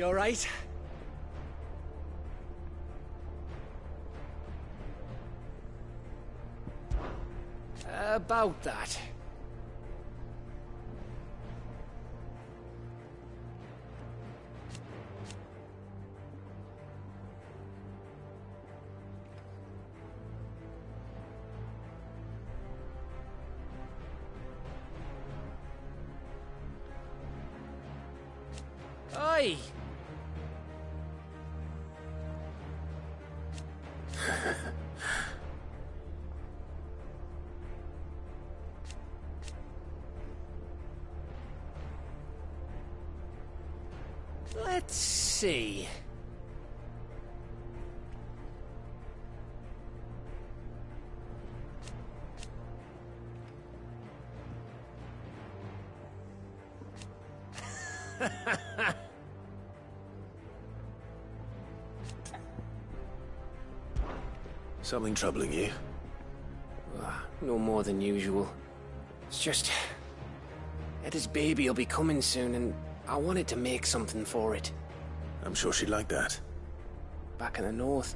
You alright? About that. Oi! Let's see. Something troubling you? No more than usual. It's just... Eda's baby will be coming soon, and I wanted to make something for it. I'm sure she'd like that. Back in the north,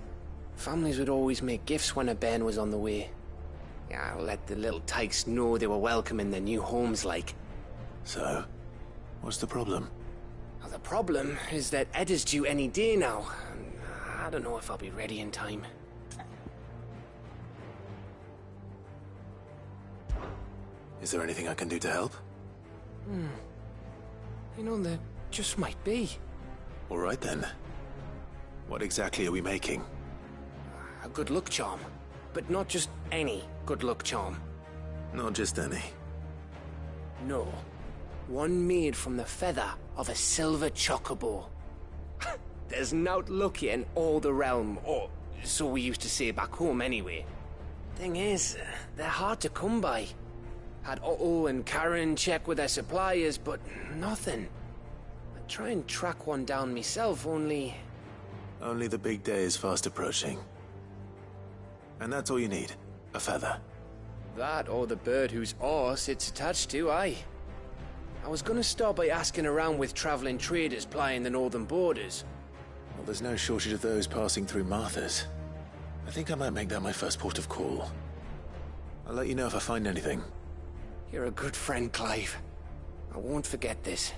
families would always make gifts when a bairn was on the way. Yeah, I'll let the little tykes know they were welcome in their new homes, like. So, what's the problem? Well, the problem is that Eda's due any day now, and I don't know if I'll be ready in time. Is there anything I can do to help? You know, there just might be. All right then. What exactly are we making? A good luck charm. But not just any good luck charm. Not just any. No. One made from the feather of a silver chocobo. There's nowt luckier in all the realm, or so we used to say back home anyway. Thing is, they're hard to come by. Had Otto and Karen check with their suppliers, but nothing. I'd try and track one down myself, only... Only the big day is fast approaching. And that's all you need, a feather. That or the bird whose horse it's attached to, aye. I was gonna start by asking around with traveling traders plying the northern borders. Well, there's no shortage of those passing through Martha's. I think I might make that my first port of call. I'll let you know if I find anything. You're a good friend, Clive. I won't forget this.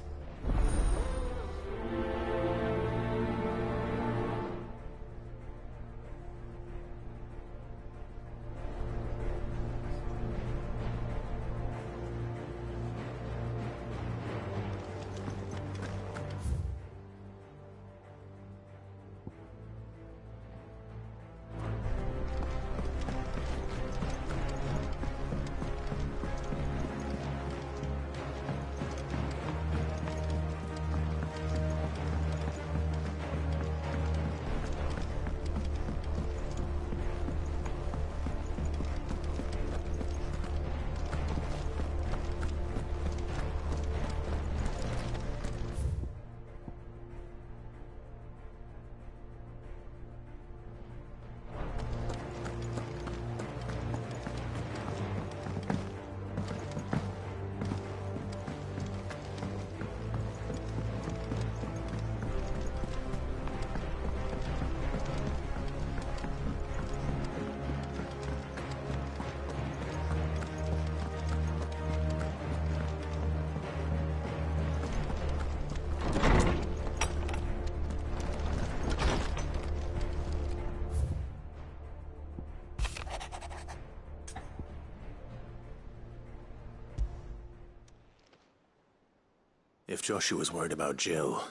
If Joshua's worried about Jill,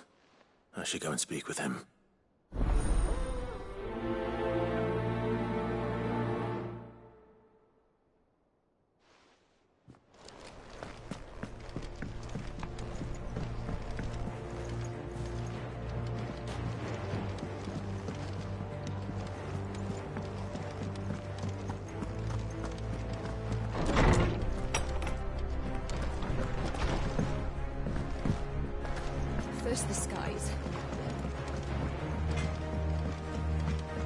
I should go and speak with him. First the skies.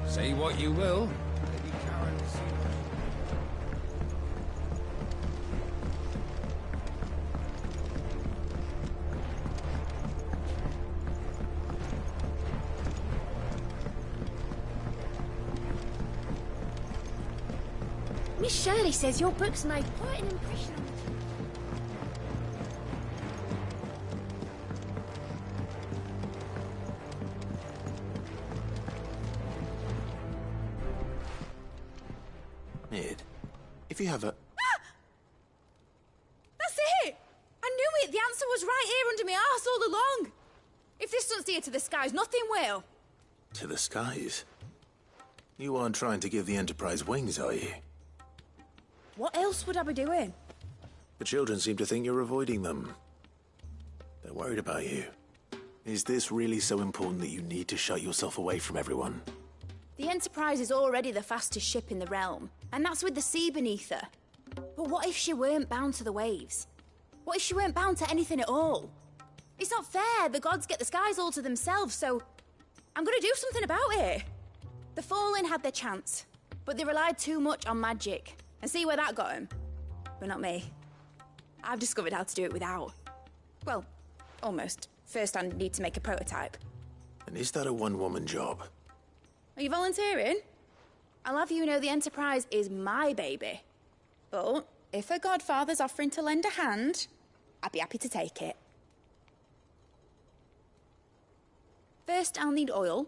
Say what you will. Lady Karen will see Miss Shirley says your books made quite an impression on me. Mid, if you have a... That's it! I knew it! The answer was right here under my arse all along! If this doesn't steer to the skies, nothing will. To the skies? You aren't trying to give the Enterprise wings, are you? What else would I be doing? The children seem to think you're avoiding them. They're worried about you. Is this really so important that you need to shut yourself away from everyone? The Enterprise is already the fastest ship in the realm, and that's with the sea beneath her. But what if she weren't bound to the waves? What if she weren't bound to anything at all? It's not fair. The gods get the skies all to themselves, so I'm gonna do something about it. The Fallen had their chance, but they relied too much on magic. And see where that got them? But not me. I've discovered how to do it without. Well, almost. First I need to make a prototype. And is that a one-woman job? Are you volunteering? I'll have you know the Enterprise is my baby. But if a godfather's offering to lend a hand, I'd be happy to take it. First, I'll need oil,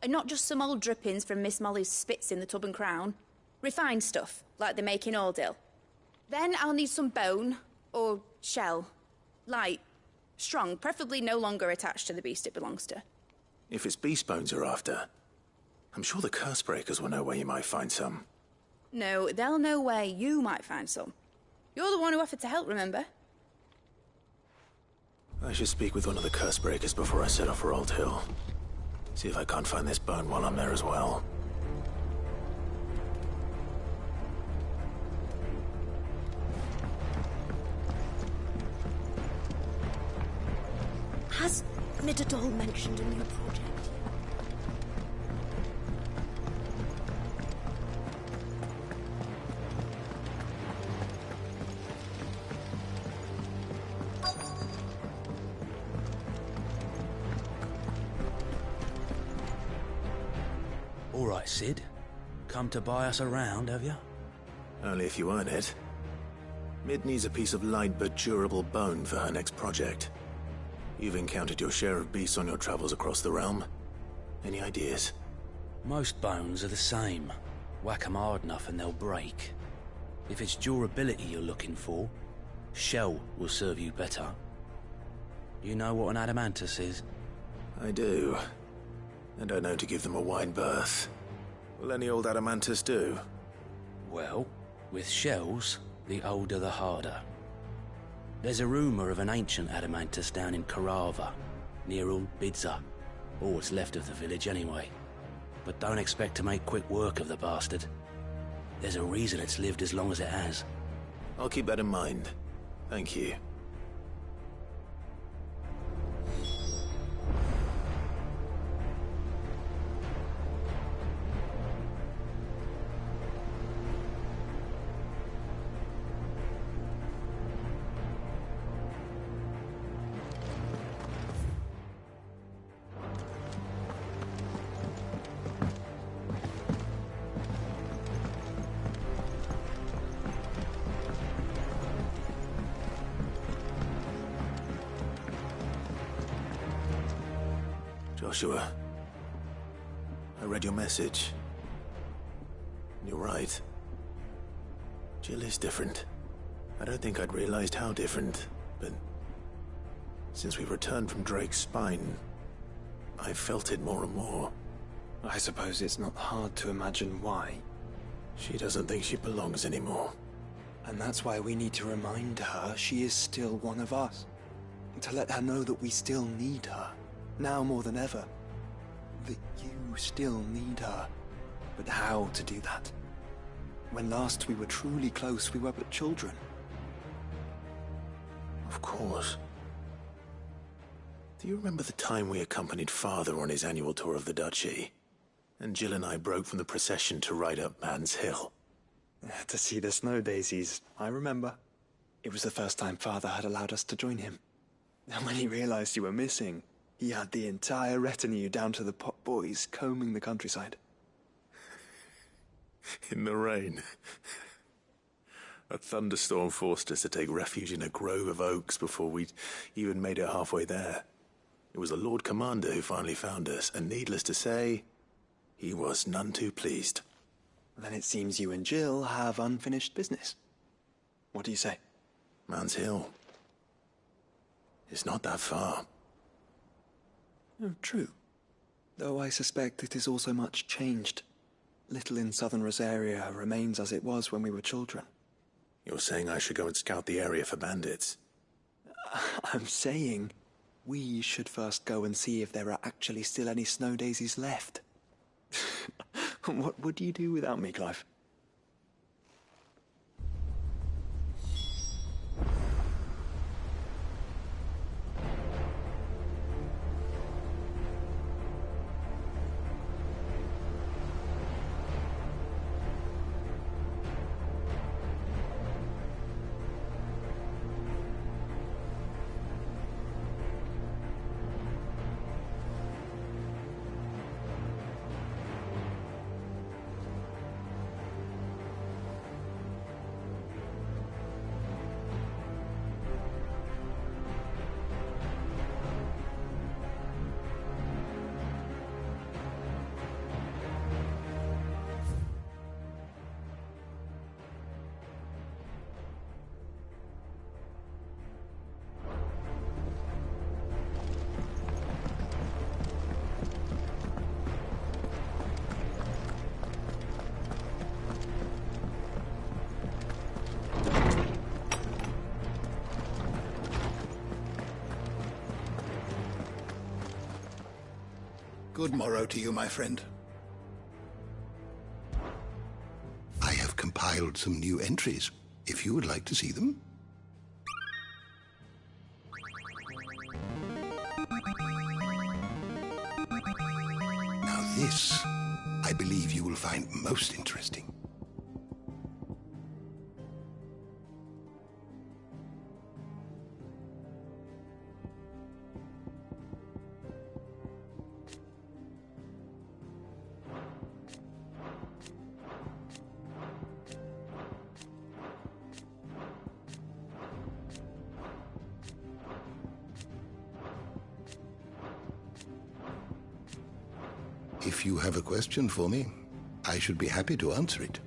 and not just some old drippings from Miss Molly's spits in the Tub and Crown. Refined stuff, like they make in Ordil. Then I'll need some bone, or shell. Light, strong, preferably no longer attached to the beast it belongs to. If it's beast bones you're after, I'm sure the curse breakers will know where you might find some. No, they'll know where you might find some. You're the one who offered to help, remember? I should speak with one of the curse breakers before I set off for Old Hill. See if I can't find this bone while I'm there as well. Has Mid at all mentioned a new project? All right, Sid. Come to buy us around, have you? Only if you earn it. Mid needs a piece of light but durable bone for her next project. You've encountered your share of beasts on your travels across the realm. Any ideas? Most bones are the same. Whack 'em hard enough and they'll break. If it's durability you're looking for, shell will serve you better. You know what an adamantus is? I do. And I know to give them a wide berth. Will any old adamantus do? Well, with shells, the older the harder. There's a rumour of an ancient adamantus down in Karava, near Old Bidza, or what's left of the village anyway. But don't expect to make quick work of the bastard. There's a reason it's lived as long as it has. I'll keep that in mind. Thank you. Joshua, I read your message. You're right. Jill is different. I don't think I'd realized how different, but since we returned from Drake's spine, I've felt it more and more. I suppose it's not hard to imagine why. She doesn't think she belongs anymore. And that's why we need to remind her she is still one of us. To let her know that we still need her. Now more than ever. That you still need her. But how to do that? When last we were truly close, we were but children. Of course. Do you remember the time we accompanied Father on his annual tour of the Duchy? And Jill and I broke from the procession to ride up Man's Hill. To see the snow daisies, I remember. It was the first time Father had allowed us to join him. And when he realized you were missing, he had the entire retinue down to the pot boys combing the countryside. In the rain. A thunderstorm forced us to take refuge in a grove of oaks before we'd even made it halfway there. It was the Lord Commander who finally found us, and needless to say, he was none too pleased. Then it seems you and Jill have unfinished business. What do you say? Man's Hill. It's not that far. Oh, true. Though I suspect it is also much changed. Little in southern Rosaria remains as it was when we were children. You're saying I should go and scout the area for bandits? I'm saying we should first go and see if there are actually still any snow daisies left. What would you do without me, Clive? Good morrow to you, my friend. I have compiled some new entries, if you would like to see them. Now this, I believe you will find most interesting. If you have a question for me, I should be happy to answer it.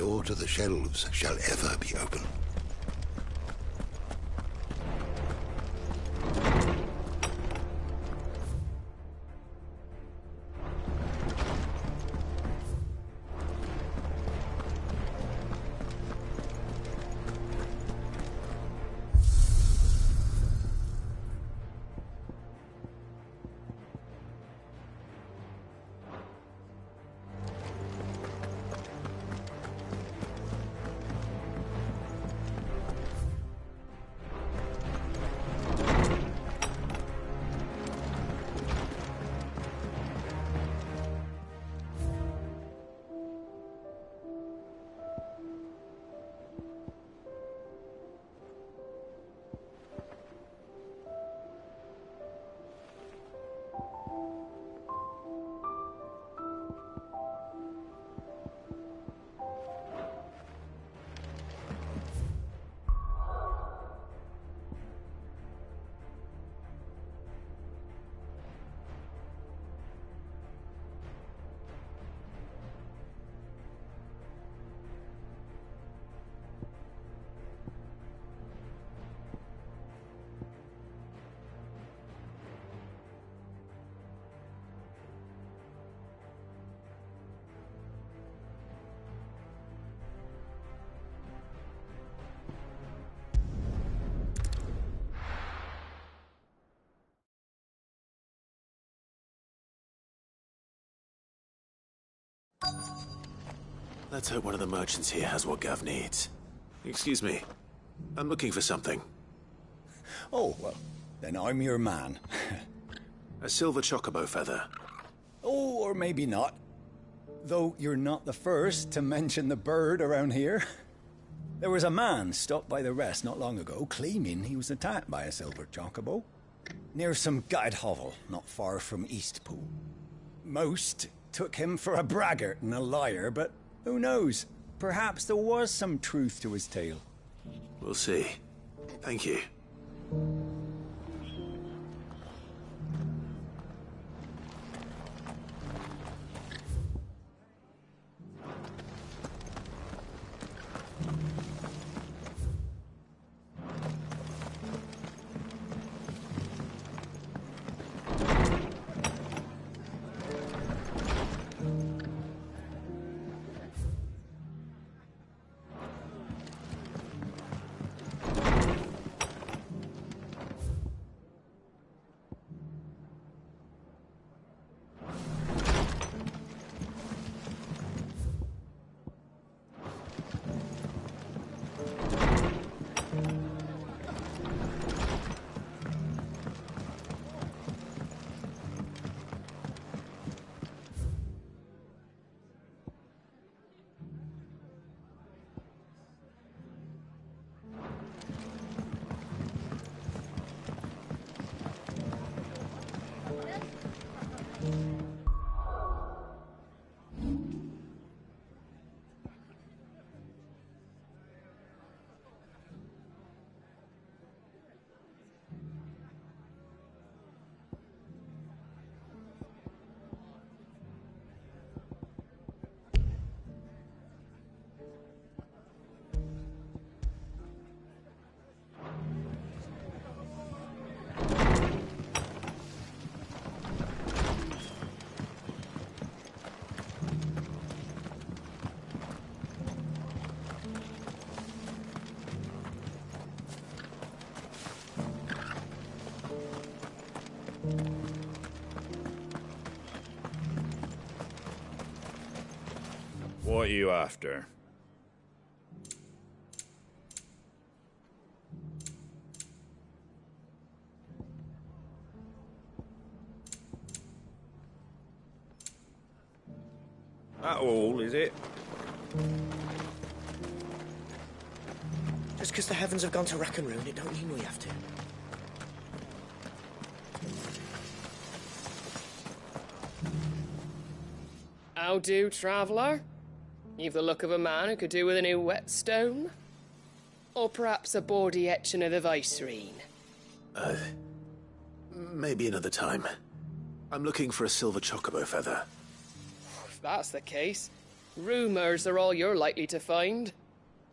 door to the shelves shall ever be open. Let's hope one of the merchants here has what Gav needs. Excuse me. I'm looking for something. Oh, well, then I'm your man. A silver chocobo feather. Oh, or maybe not. Though you're not the first to mention the bird around here. There was a man stopped by the rest not long ago claiming he was attacked by a silver chocobo. Near some gutted hovel not far from Eastpool. Most took him for a braggart and a liar, but who knows? Perhaps there was some truth to his tale. We'll see. Thank you. What are you after? That all, is it? Just because the heavens have gone to rack and ruin, it don't mean we have to. How do, traveller? You've the look of a man who could do with a new whetstone. Or perhaps a bawdy etching of the Vicerine. Maybe another time. I'm looking for a silver chocobo feather. If that's the case, Rumours are all you're likely to find.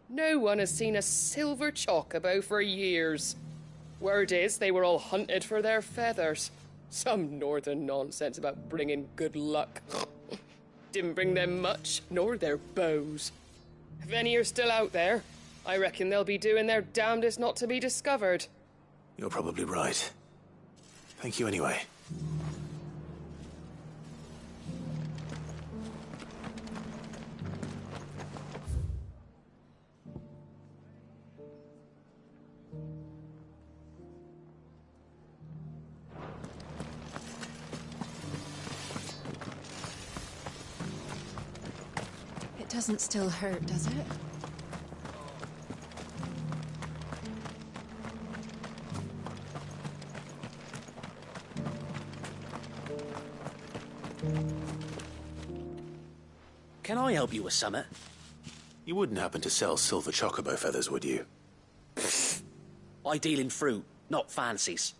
No one has seen a silver chocobo for years. Word is they were all hunted for their feathers. Some northern nonsense about bringing good luck. Didn't bring them much, nor their bows. If any are still out there, I reckon they'll be doing their damnedest not to be discovered. You're probably right. Thank you anyway. It doesn't still hurt, does it? Can I help you with summit? You wouldn't happen to sell silver chocobo feathers, would you? I deal in fruit, not fancies.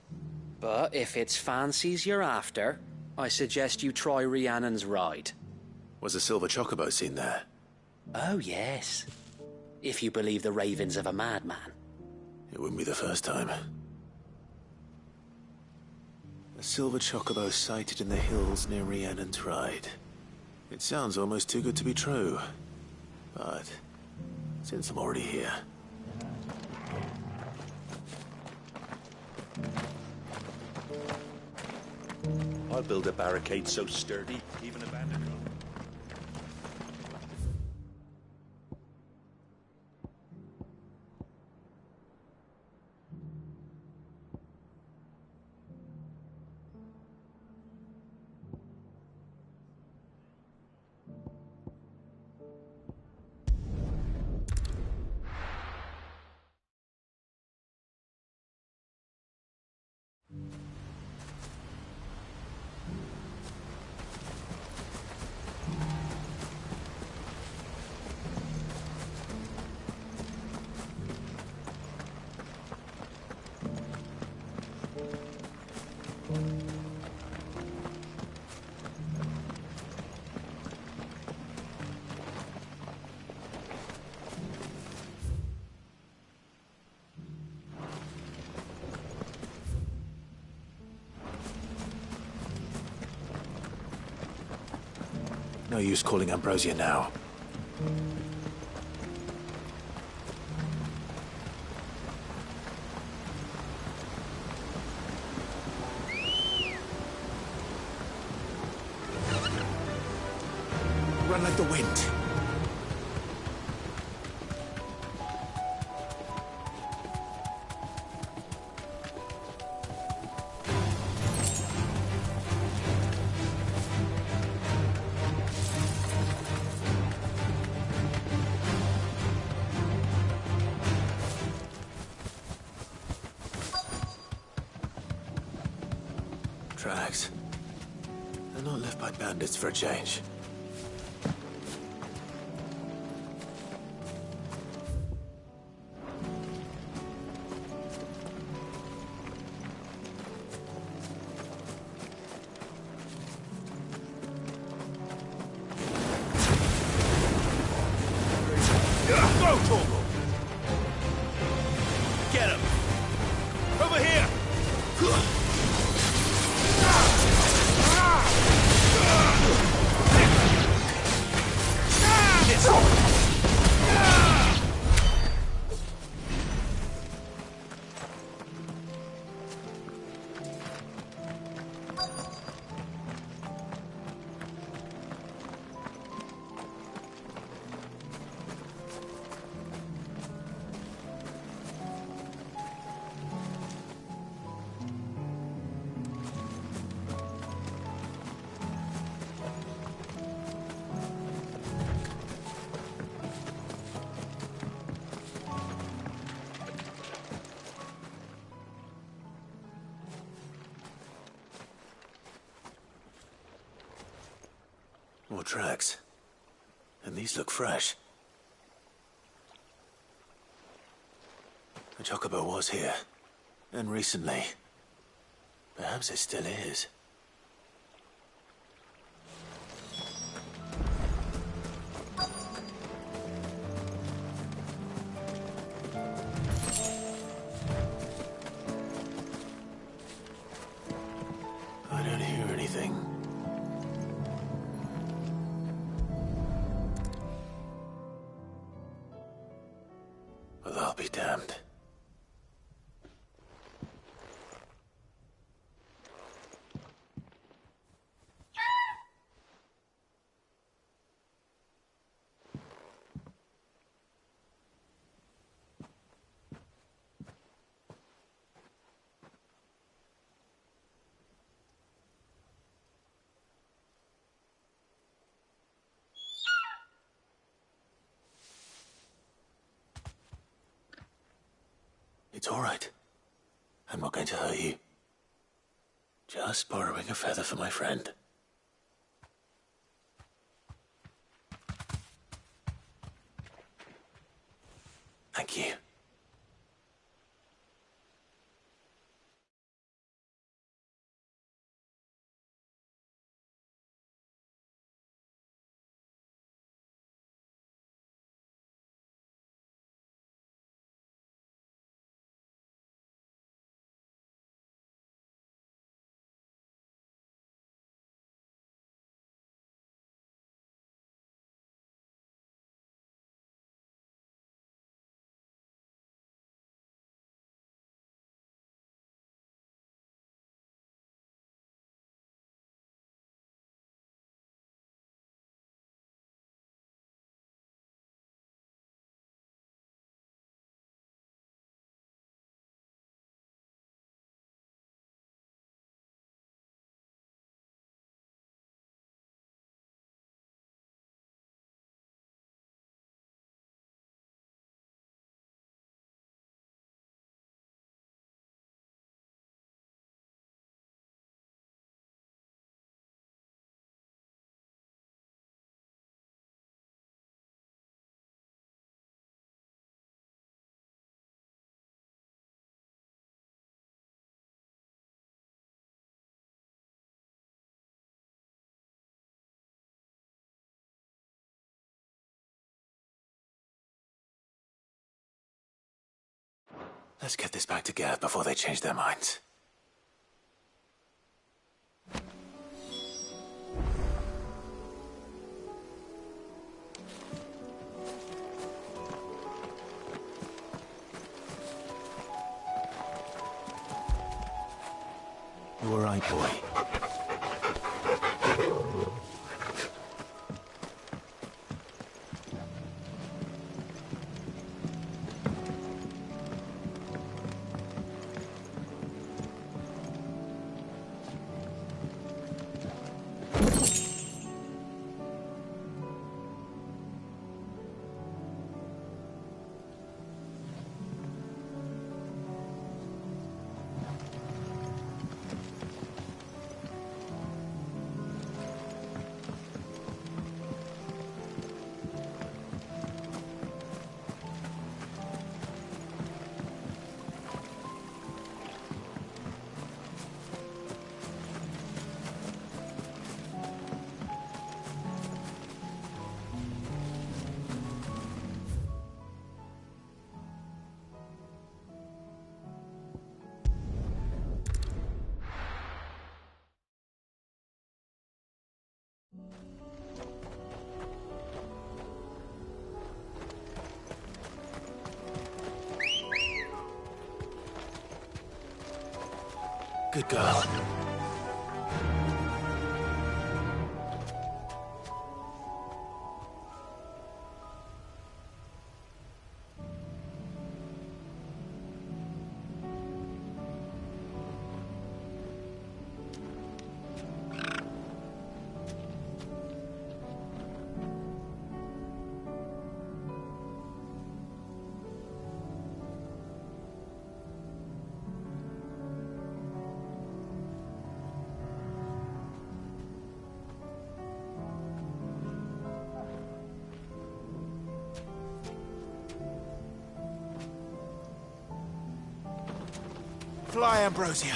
But if it's fancies you're after, I suggest you try Rhiannon's ride. Was a silver chocobo seen there? Oh, yes. If you believe the ravings of a madman. It wouldn't be the first time. A silver chocobo sighted in the hills near Rhiannon's Ride. It sounds almost too good to be true. But since I'm already here... I'll build a barricade so sturdy, even a bandit will. No use calling Ambrosia now. Run like the wind. Tracks. They're not left by bandits for a change. Go, Torgal! Get him! Over here! More tracks. And these look fresh. The chocobo was here. And recently. Perhaps it still is. Well, I'll be damned. It's all right. I'm not going to hurt you. Just borrowing a feather for my friend. Thank you. Let's get this back together before they change their minds. You all right, boy? Good girl. Fly, Ambrosia.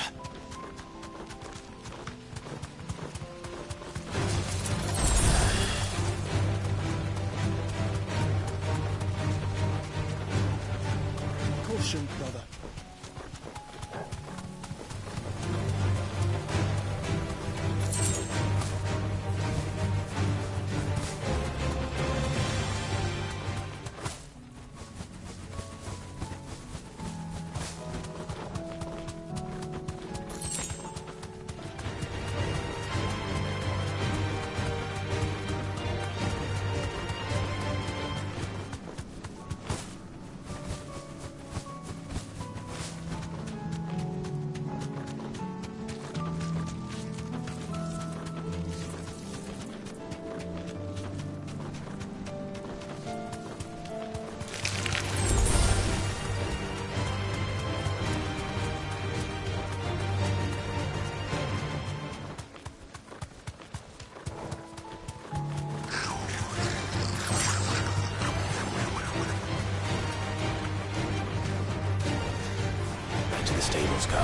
Caution, brother. Let's go.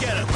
Get him!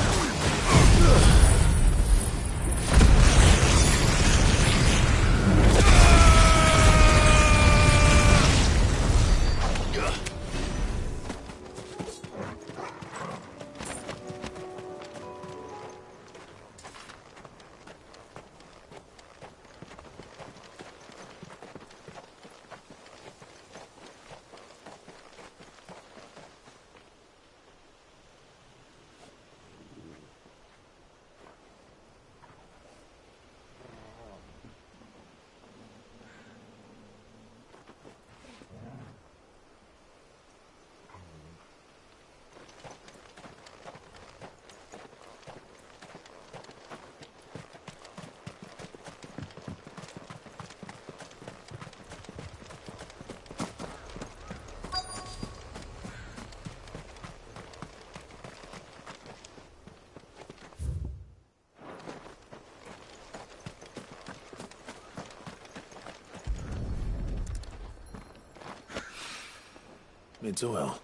Midsoil.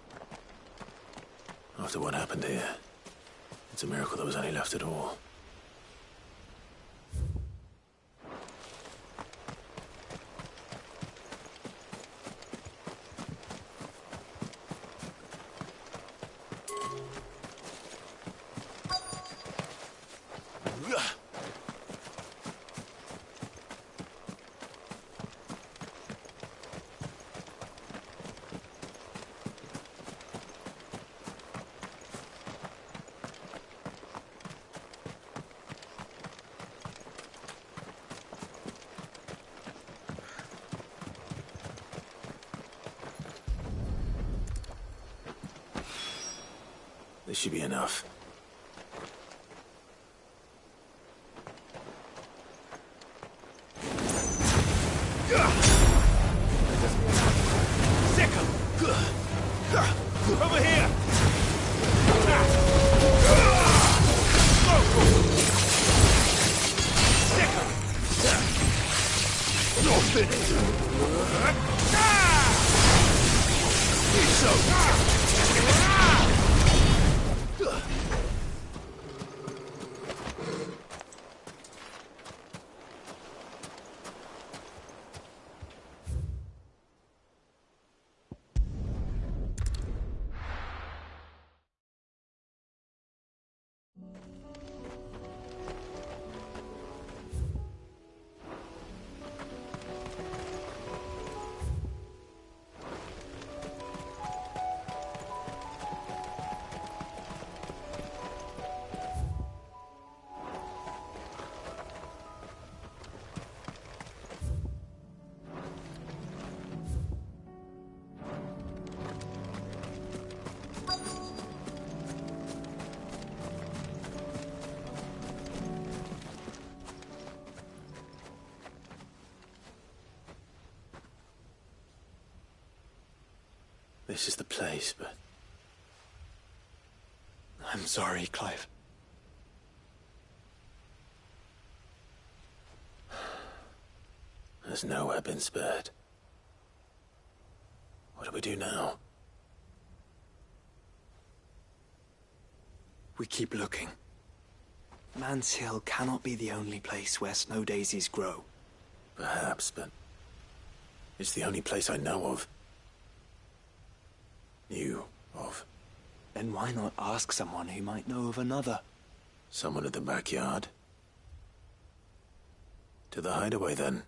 After what happened here, it's a miracle there was any left at all. This should be enough. Sick him! Over here! Sick him! You're finished! He's so... This is the place, but... I'm sorry, Clive. Has nowhere been spared. What do we do now? We keep looking. Man's Hill cannot be the only place where snow daisies grow. Perhaps, but... it's the only place I know of. Knew of. Then why not ask someone who might know of another? Someone at the backyard. To the hideaway, then.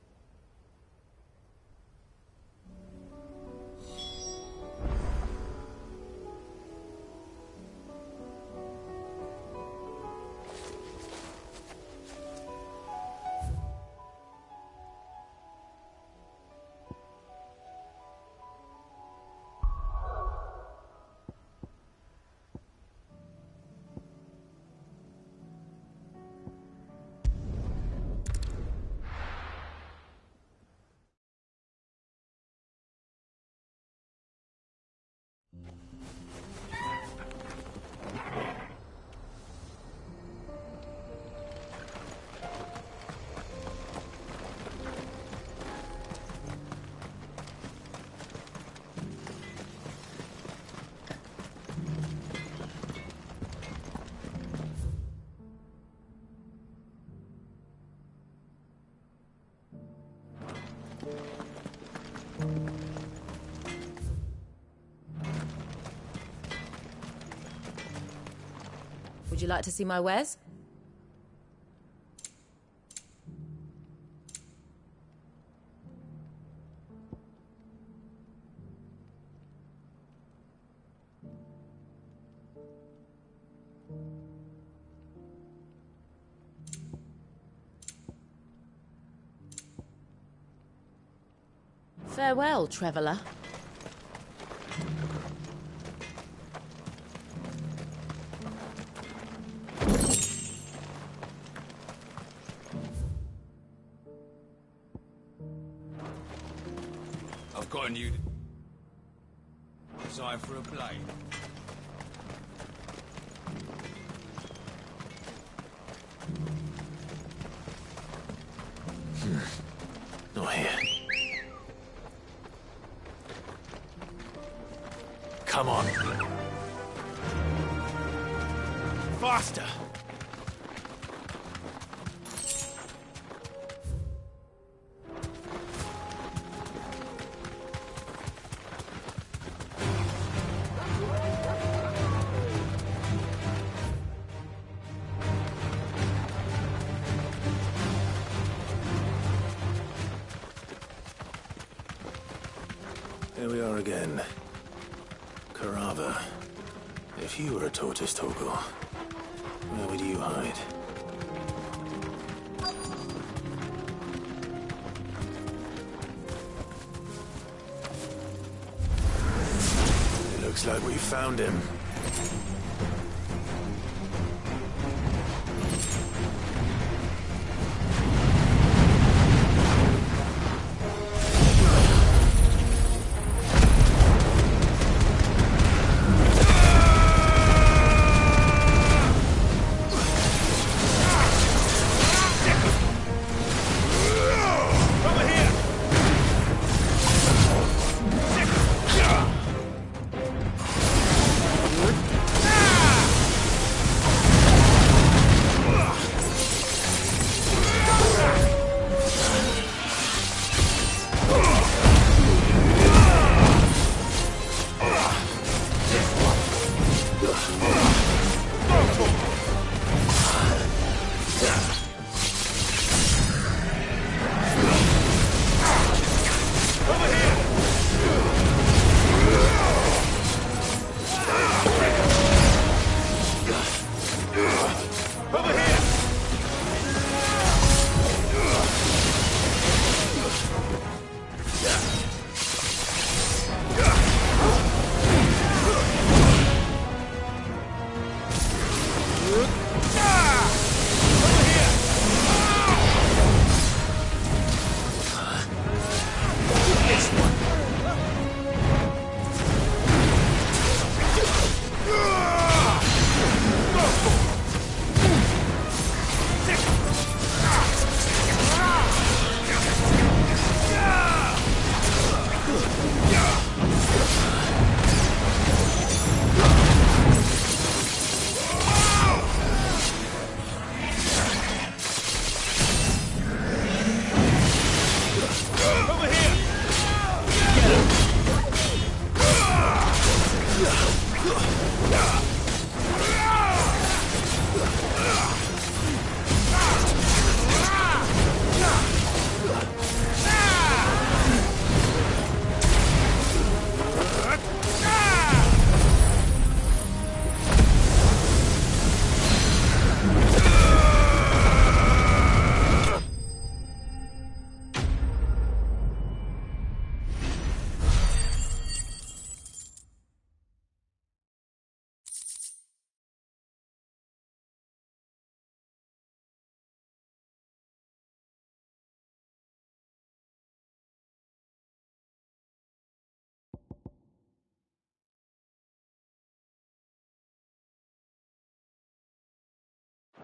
Would you like to see my wares? Farewell, traveller. I've got a new design for a blade. Not here. Come on. Faster! Here we are again. Carava. If you were a tortoise, Torgal, where would you hide? It looks like we found him.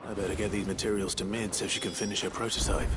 I better get these materials to Mid so she can finish her prototype.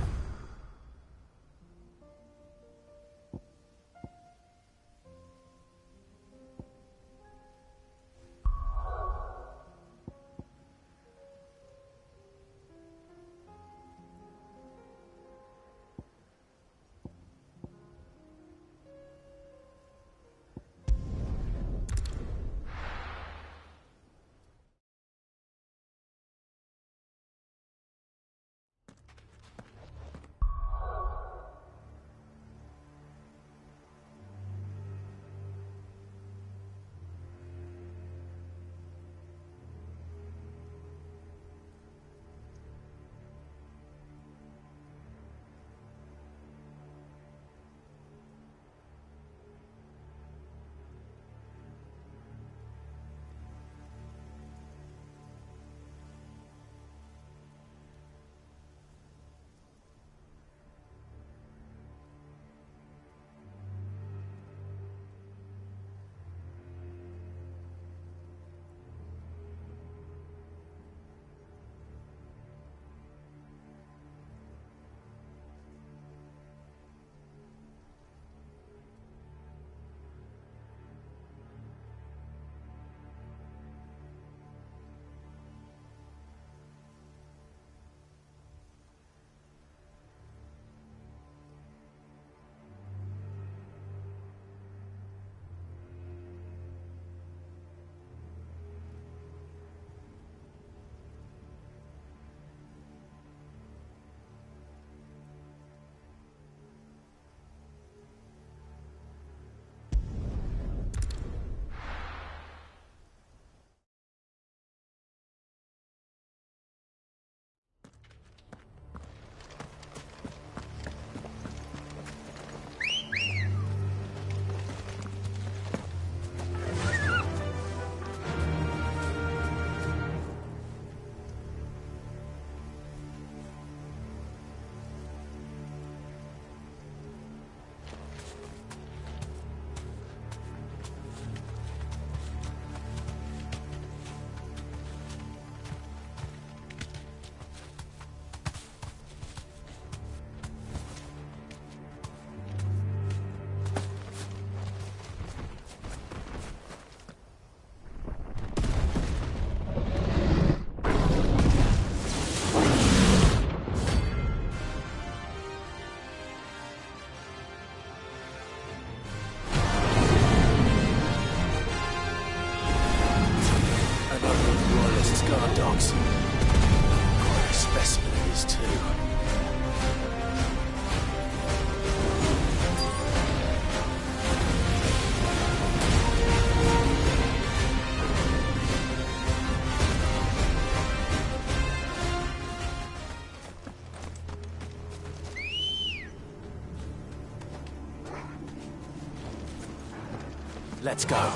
Let's go.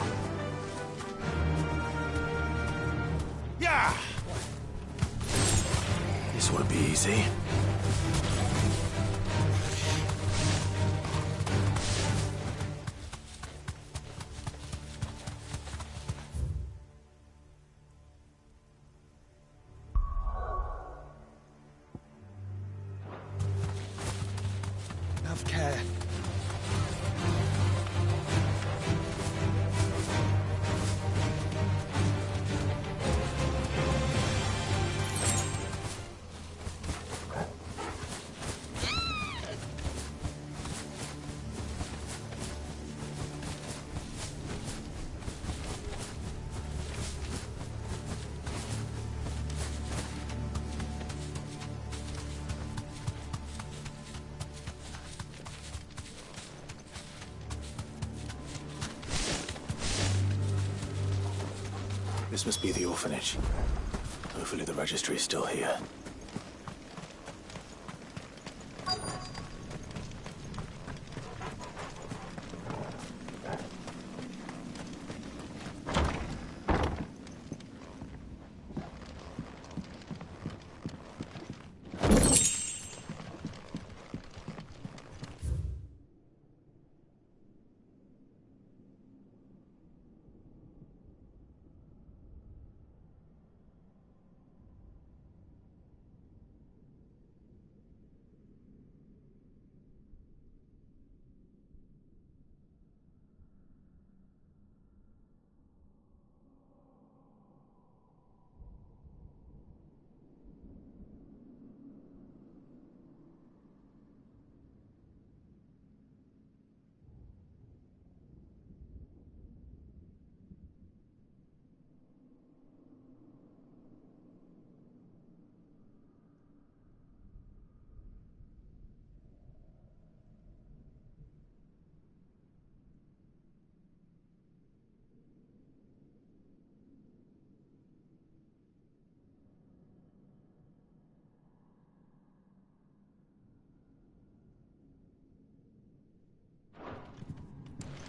Yeah! This won't be easy. Have care. This must be the orphanage. Hopefully the registry is still here.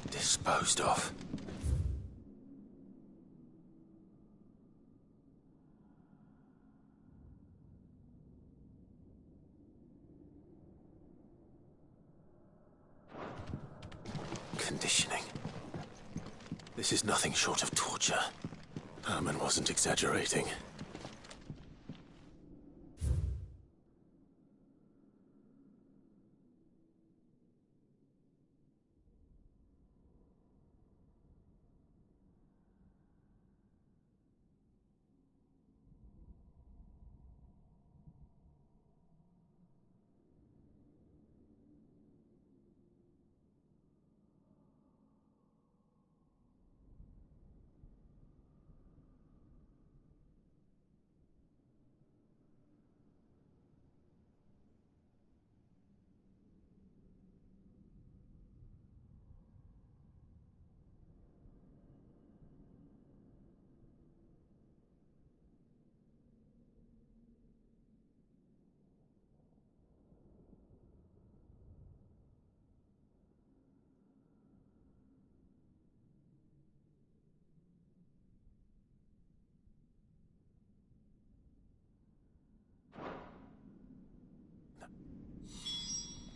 Disposed of. Conditioning. This is nothing short of torture. Herman wasn't exaggerating.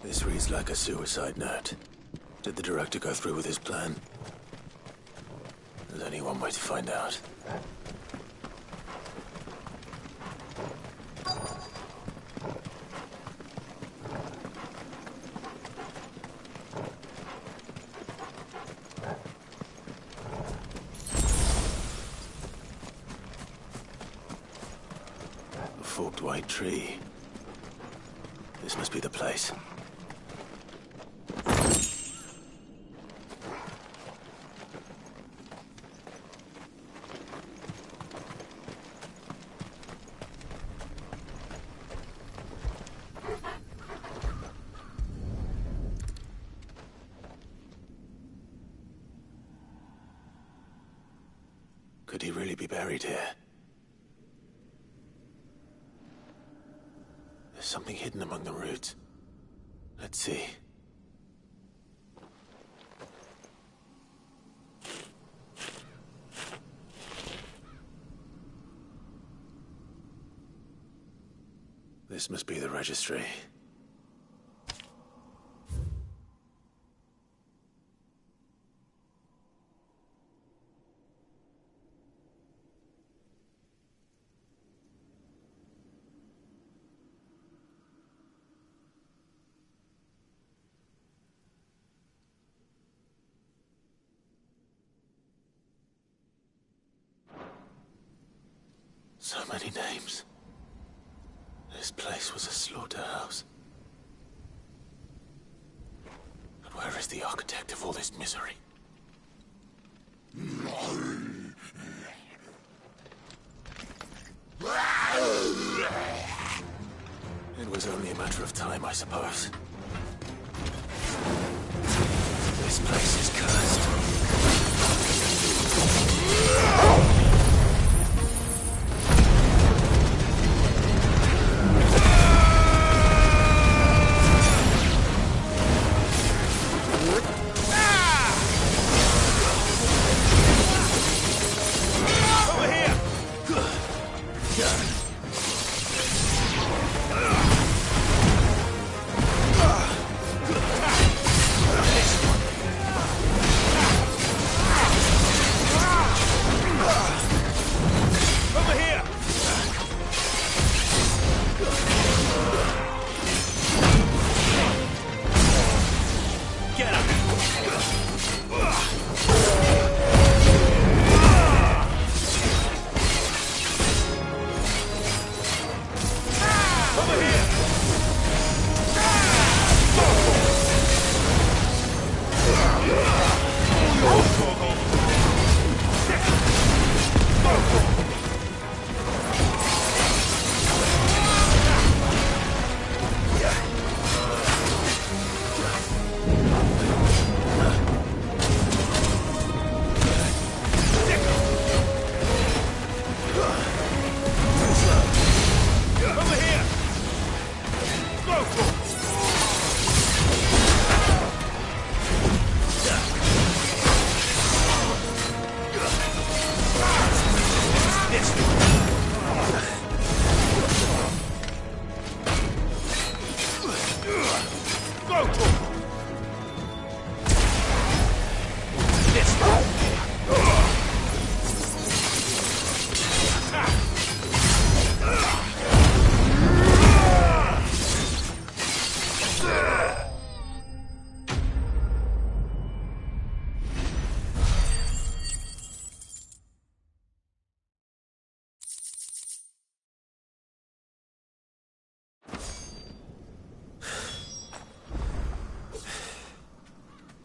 This reads like a suicide note. Did the director go through with his plan? There's only one way to find out. A forked white tree. This must be the place. Could he really be buried here? There's something hidden among the roots. Let's see. This must be the registry. So many names. This place was a slaughterhouse. But where is the architect of all this misery? It was only a matter of time, I suppose. This place is cursed.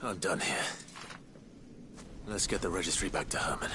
I'm done here. Let's get the registry back to Herman.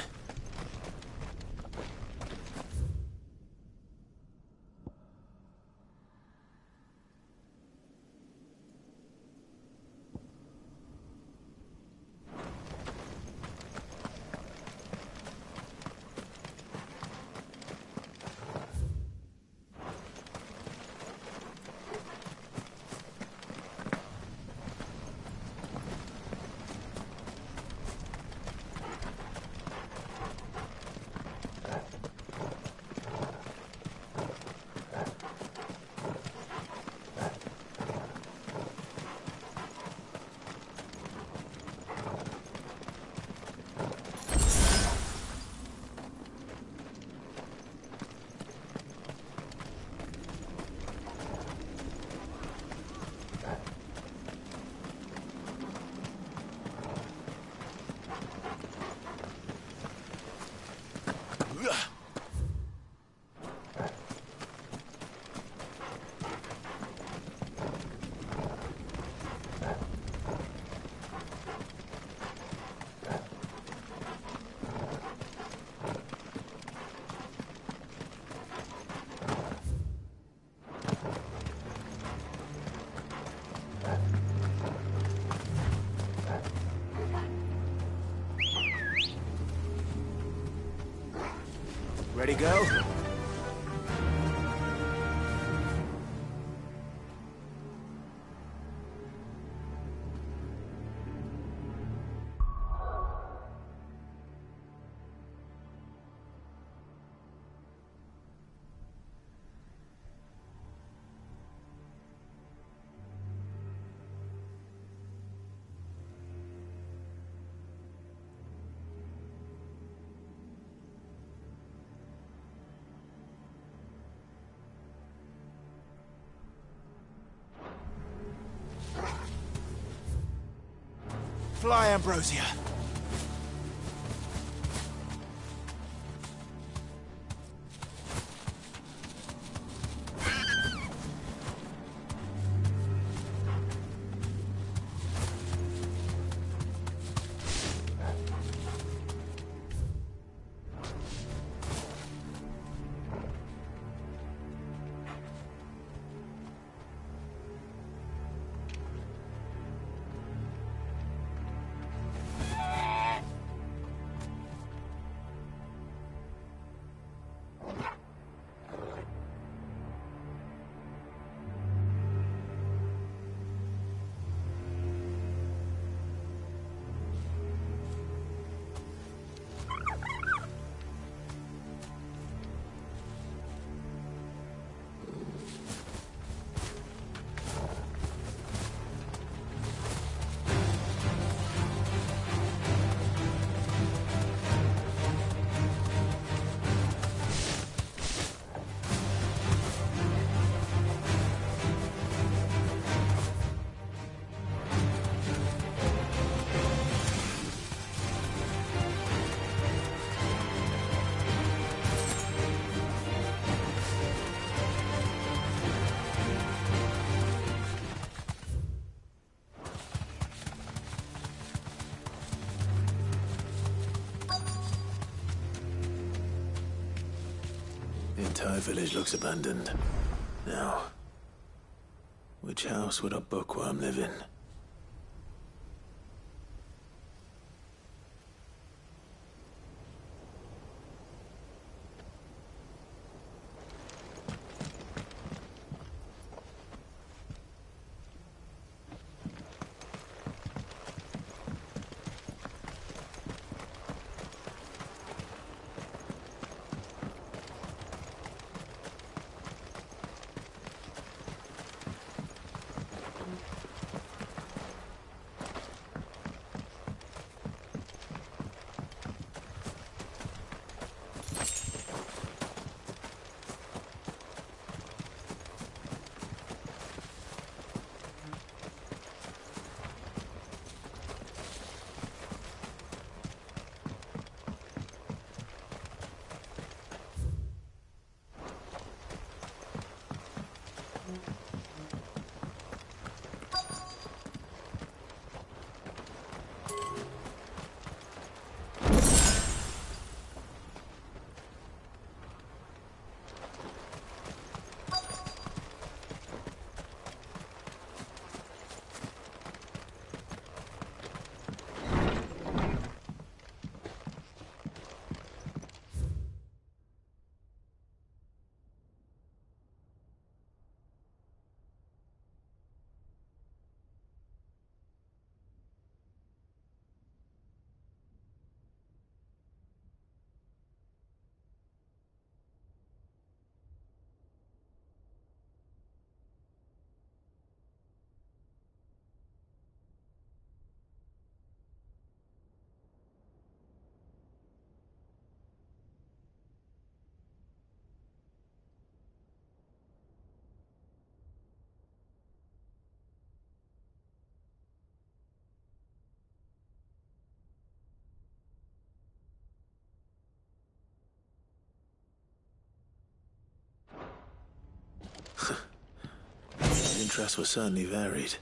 Ready, go? Fly, Ambrosia. The entire village looks abandoned. Now, which house would a bookworm live in? The interest was certainly varied.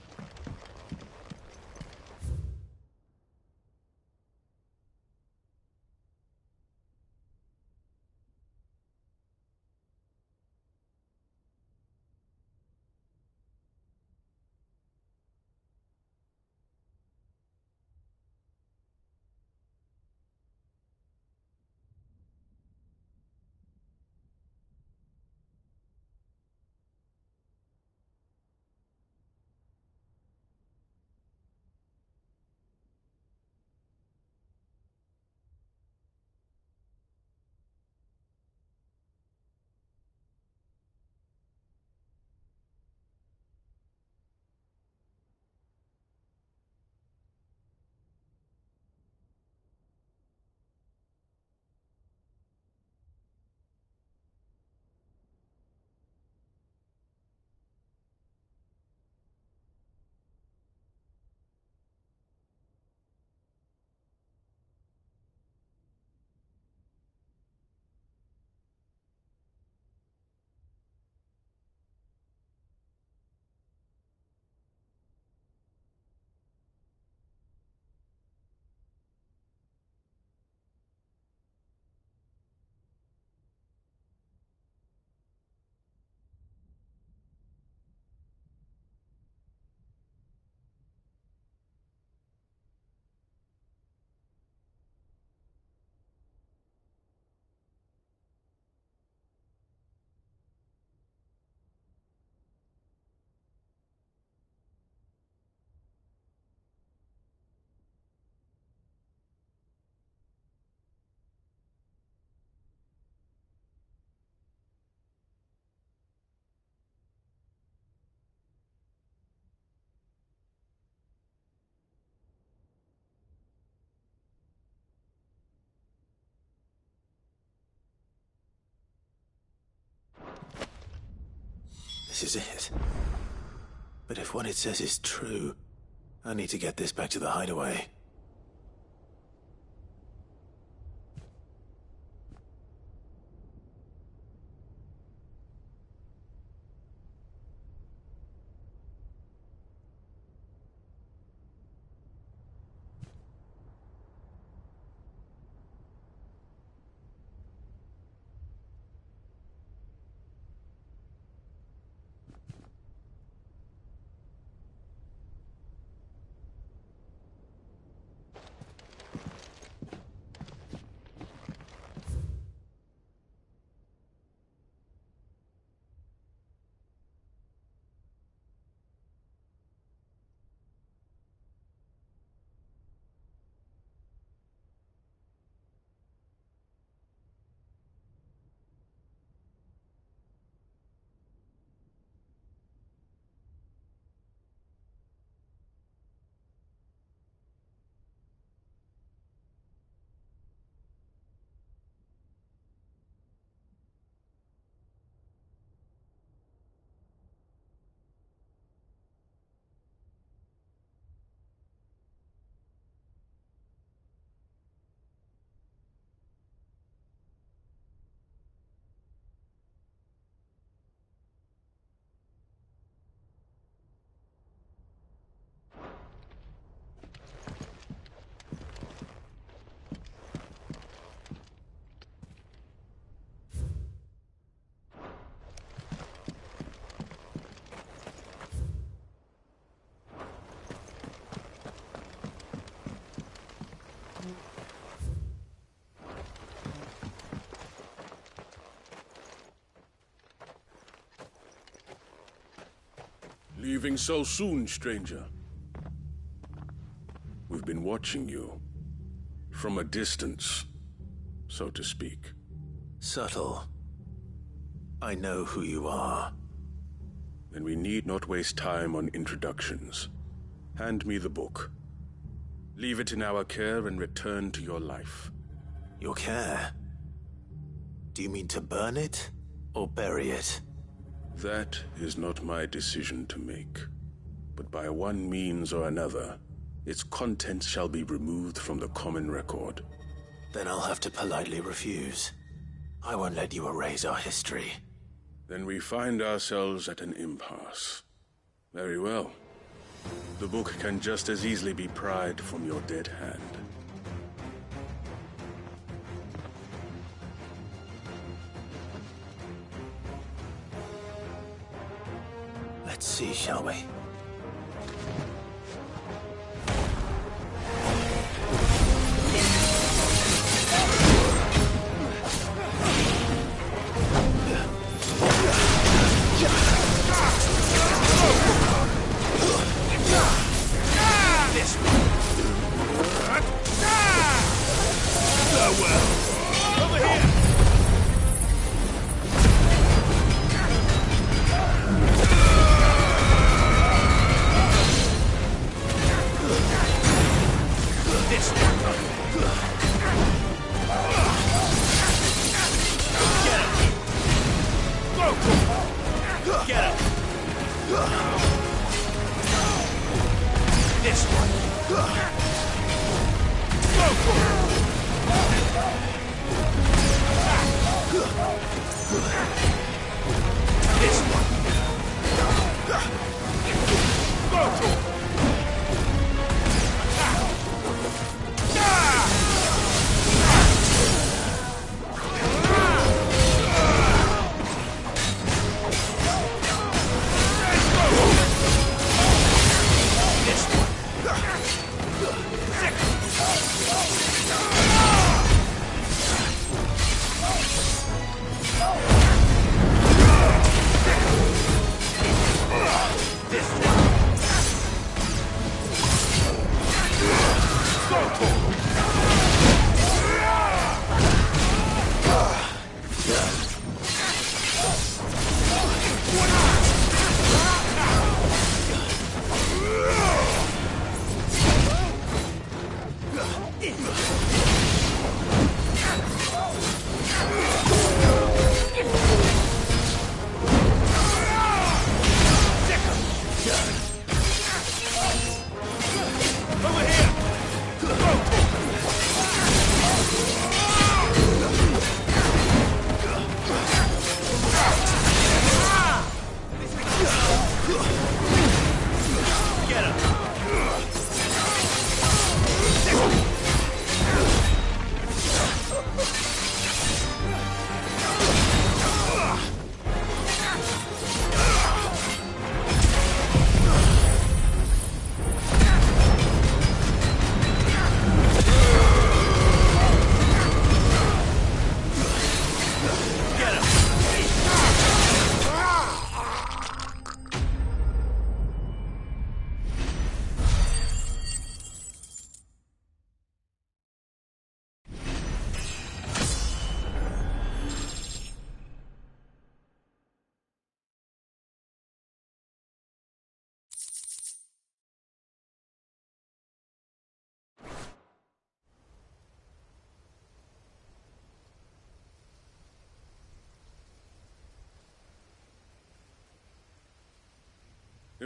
this is it. But if what it says is true, I need to get this back to the hideaway. Leaving so soon, stranger? We've been watching you. From a distance, so to speak. Subtle. I know who you are. Then we need not waste time on introductions. Hand me the book. Leave it in our care and return to your life. Your care? Do you mean to burn it, or bury it? That is not my decision to make. But by one means or another, its contents shall be removed from the common record. Then I'll have to politely refuse. I won't let you erase our history. Then we find ourselves at an impasse. Very well. The book can just as easily be pried from your dead hand. Let's see, shall we?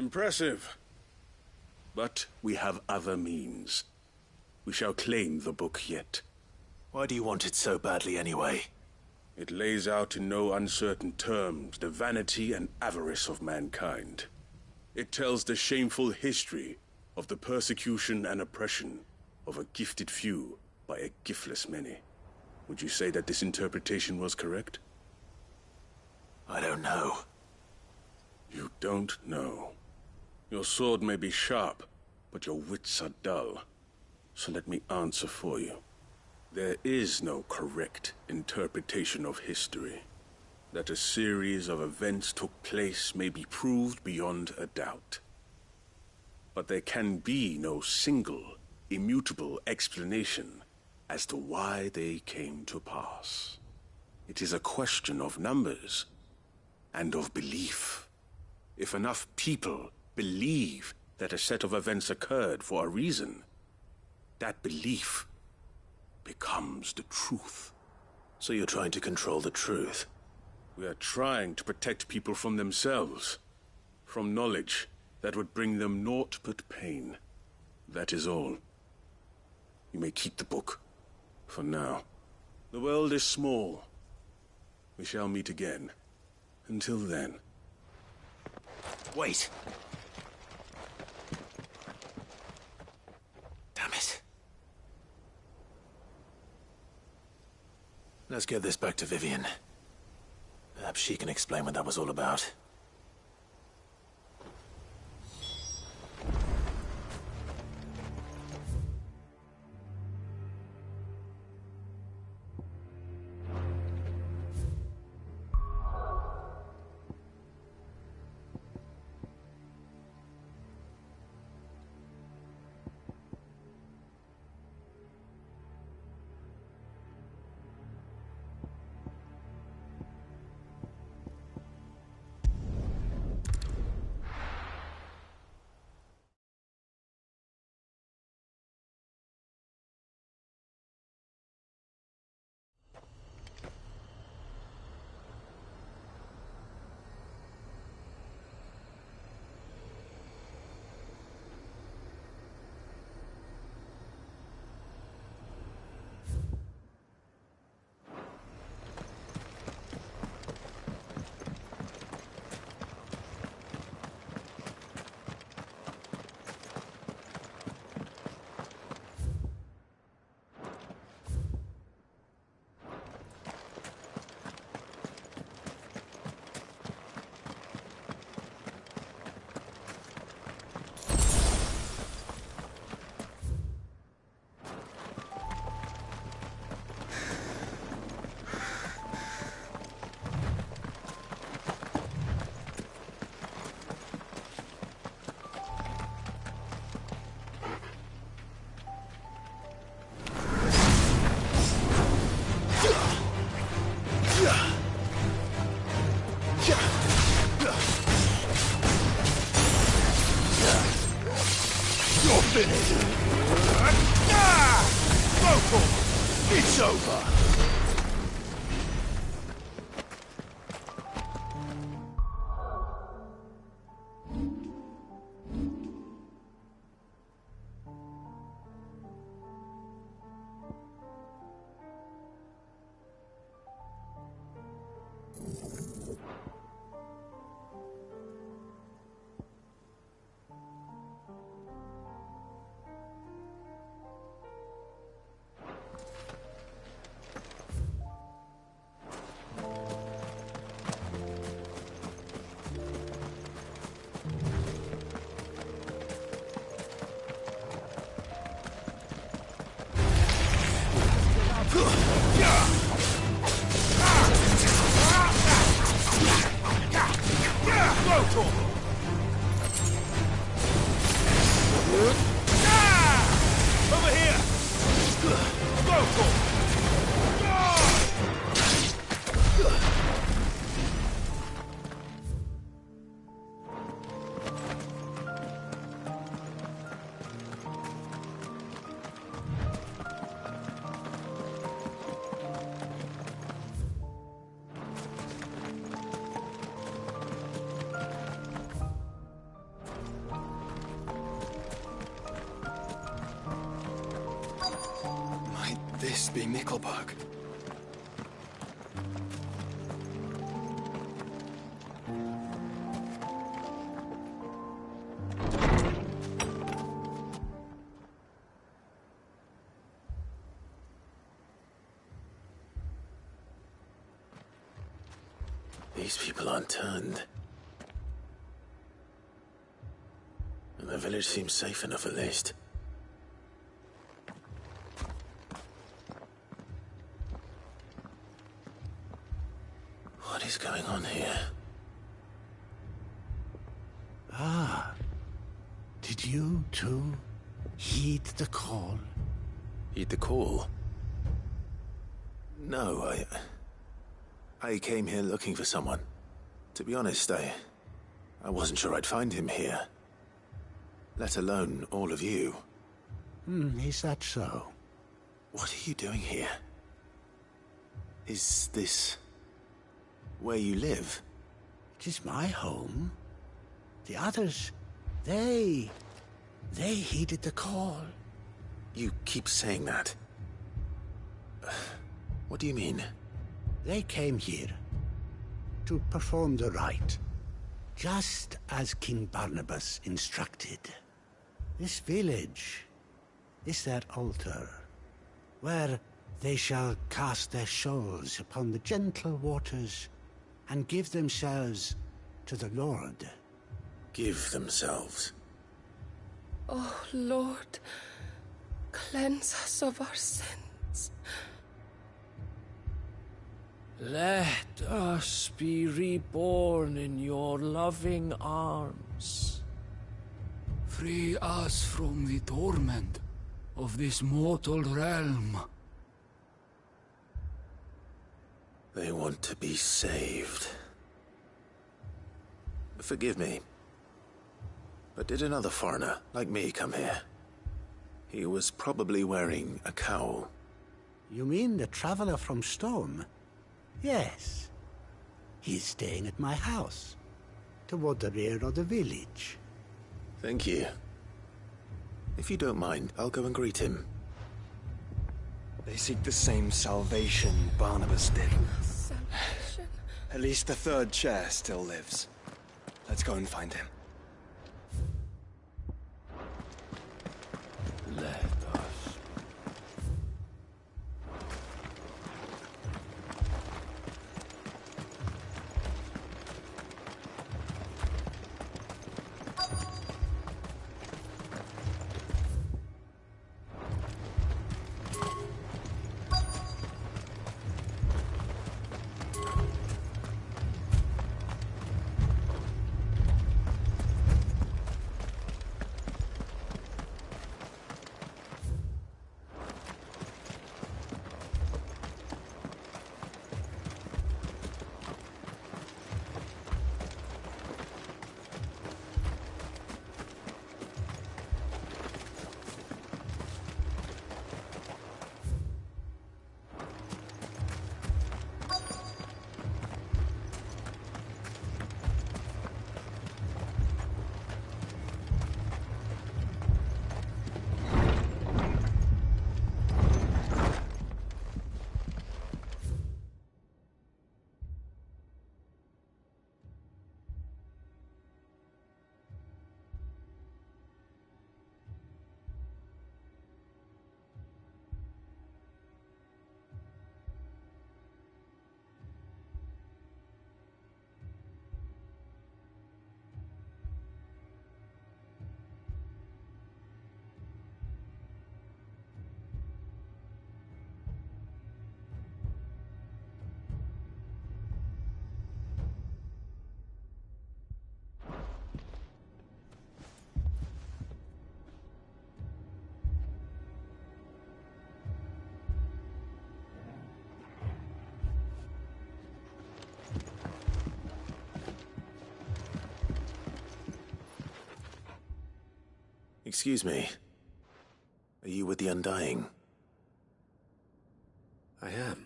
Impressive. But we have other means. We shall claim the book yet. Why do you want it so badly anyway? It lays out in no uncertain terms the vanity and avarice of mankind. It tells the shameful history of the persecution and oppression of a gifted few by a giftless many. Would you say that this interpretation was correct? I don't know. You don't know. Your sword may be sharp, but your wits are dull. So let me answer for you. There is no correct interpretation of history. That a series of events took place may be proved beyond a doubt. But there can be no single, immutable explanation as to why they came to pass. It is a question of numbers and of belief. If enough people believe that a set of events occurred for a reason, that belief becomes the truth. So you're trying to control the truth? We are trying to protect people from themselves, from knowledge that would bring them naught but pain. That is all. You may keep the book, for now. The world is small. We shall meet again. Until then. Wait! Damn it. Let's get this back to Vivian. Perhaps she can explain what that was all about. It's over! Over here! Go for it! be Nickelberg. These people aren't turned. And the village seems safe enough at least. What is going on here? Ah. Did you, too, heed the call? Heed the call? No, I came here looking for someone. To be honest, I wasn't sure I'd find him here. Let alone all of you. Is that so? What are you doing here? Is this where you live? It is my home. The others, they heeded the call. You keep saying that. What do you mean? They came here to perform the rite, just as King Barnabas instructed. This village is their altar, where they shall cast their souls upon the gentle waters and give themselves to the Lord. Give themselves? Oh, Lord, cleanse us of our sins. Let us be reborn in your loving arms. Free us from the torment of this mortal realm. They want to be saved. Forgive me, but did another foreigner like me come here? He was probably wearing a cowl. You mean the traveler from Storm? Yes. He's staying at my house, toward the rear of the village. Thank you. If you don't mind, I'll go and greet him. They seek the same salvation Barnabas did. Salvation? At least the third chair still lives. Let's go and find him. Let us. Excuse me. Are you with the Undying? I am.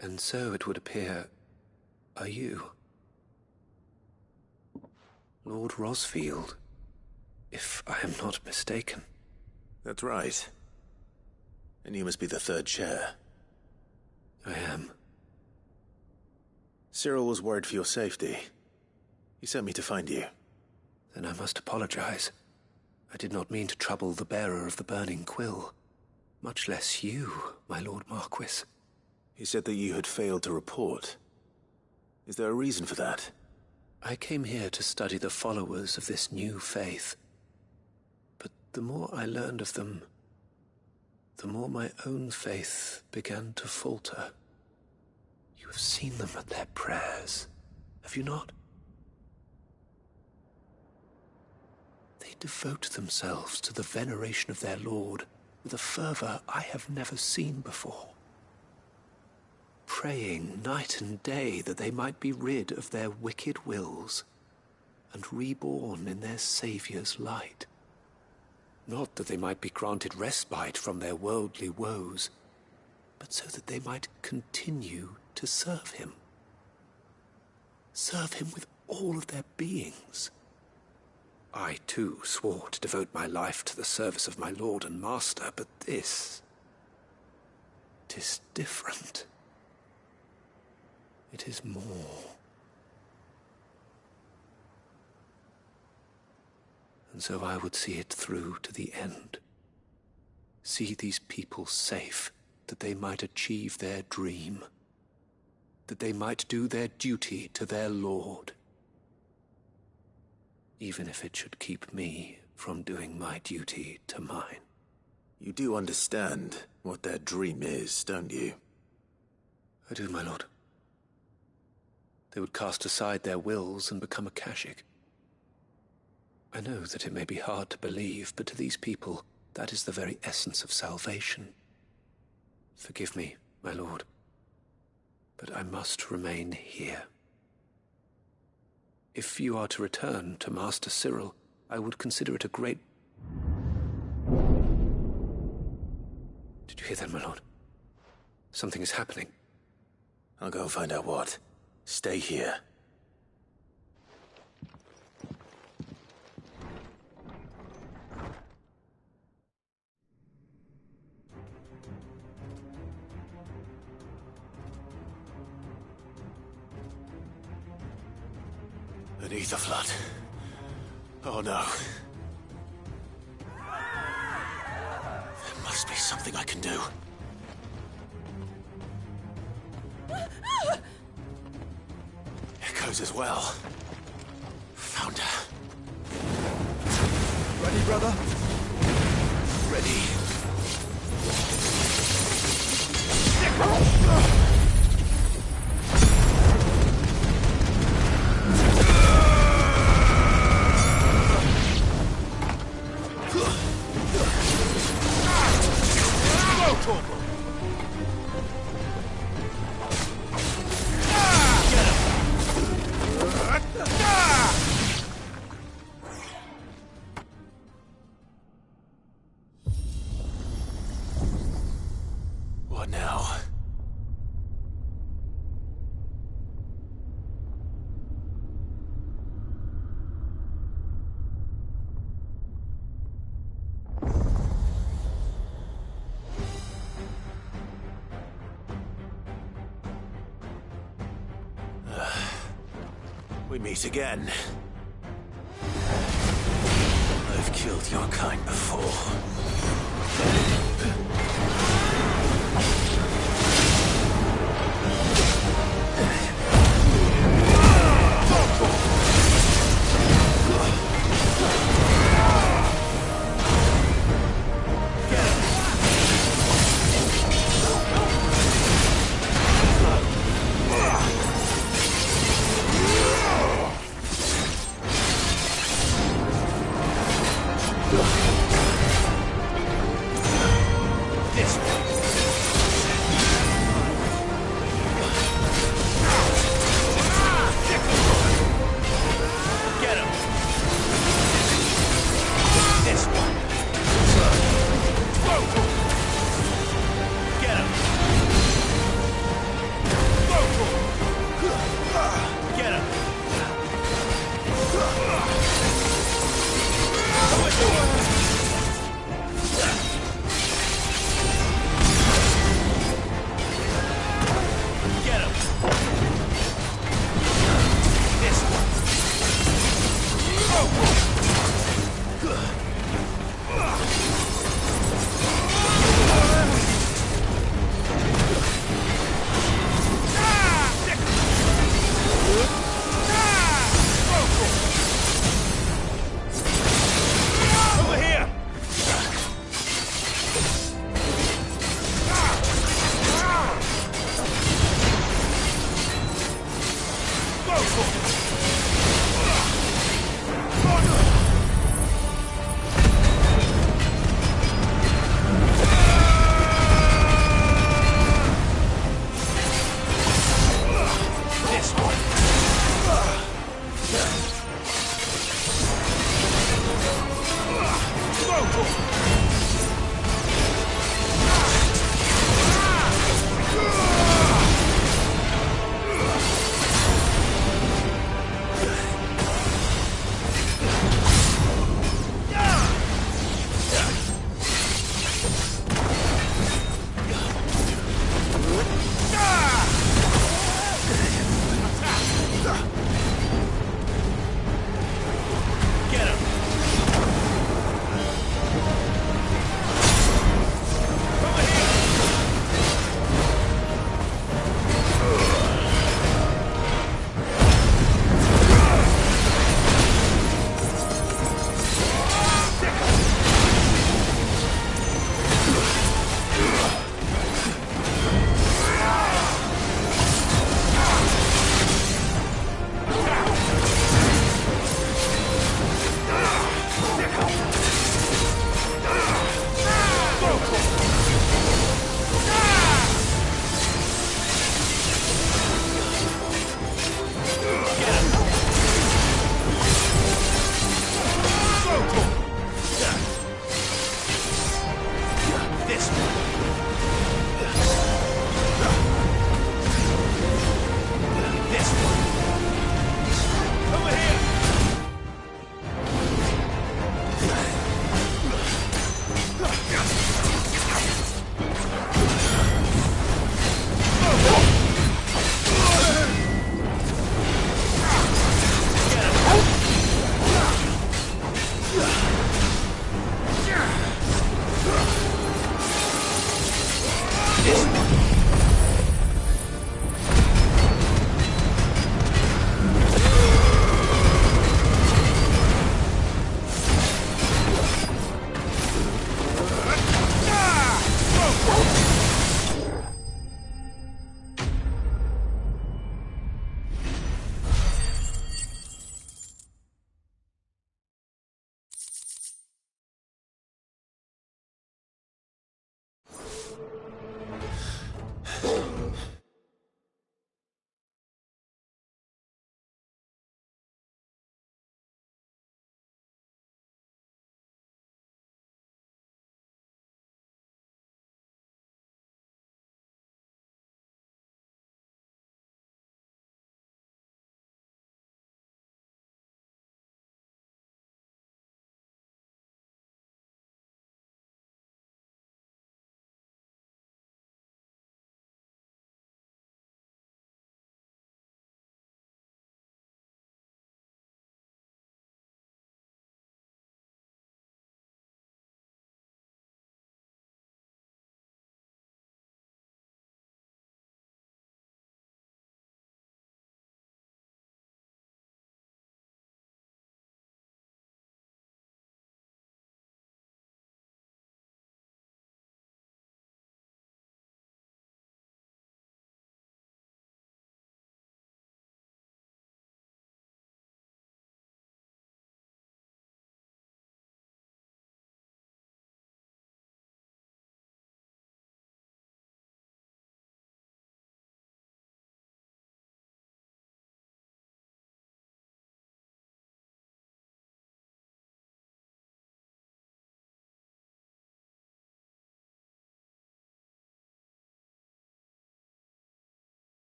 And so it would appear, are you? Lord Rosfield, if I am not mistaken. That's right. And you must be the third chair. I am. Cyril was worried for your safety. He sent me to find you. Then I must apologize. I did not mean to trouble the bearer of the burning quill. Much less you, my Lord Marquis. He said that you had failed to report. Is there a reason for that? I came here to study the followers of this new faith. But the more I learned of them, the more my own faith began to falter. You have seen them at their prayers, have you not? They devote themselves to the veneration of their Lord with a fervor I have never seen before. Praying night and day that they might be rid of their wicked wills and reborn in their Saviour's light. Not that they might be granted respite from their worldly woes, but so that they might continue to serve him. Serve him with all of their beings. I, too, swore to devote my life to the service of my Lord and Master, but this... 'tis different. It is more. And so I would see it through to the end. See these people safe, that they might achieve their dream. That they might do their duty to their Lord. Even if it should keep me from doing my duty to mine. You do understand what their dream is, don't you? I do, my lord. They would cast aside their wills and become Akashic. I know that it may be hard to believe, but to these people, that is the very essence of salvation. Forgive me, my lord, but I must remain here. If you are to return to Master Cyril, I would consider it a great... Did you hear that, my lord? Something is happening. I'll go and find out what. Stay here. An ether flood. Oh no. There must be something I can do. Echoes as well. Found her. Ready, brother? Ready. What now? We meet again. I've killed your kind before.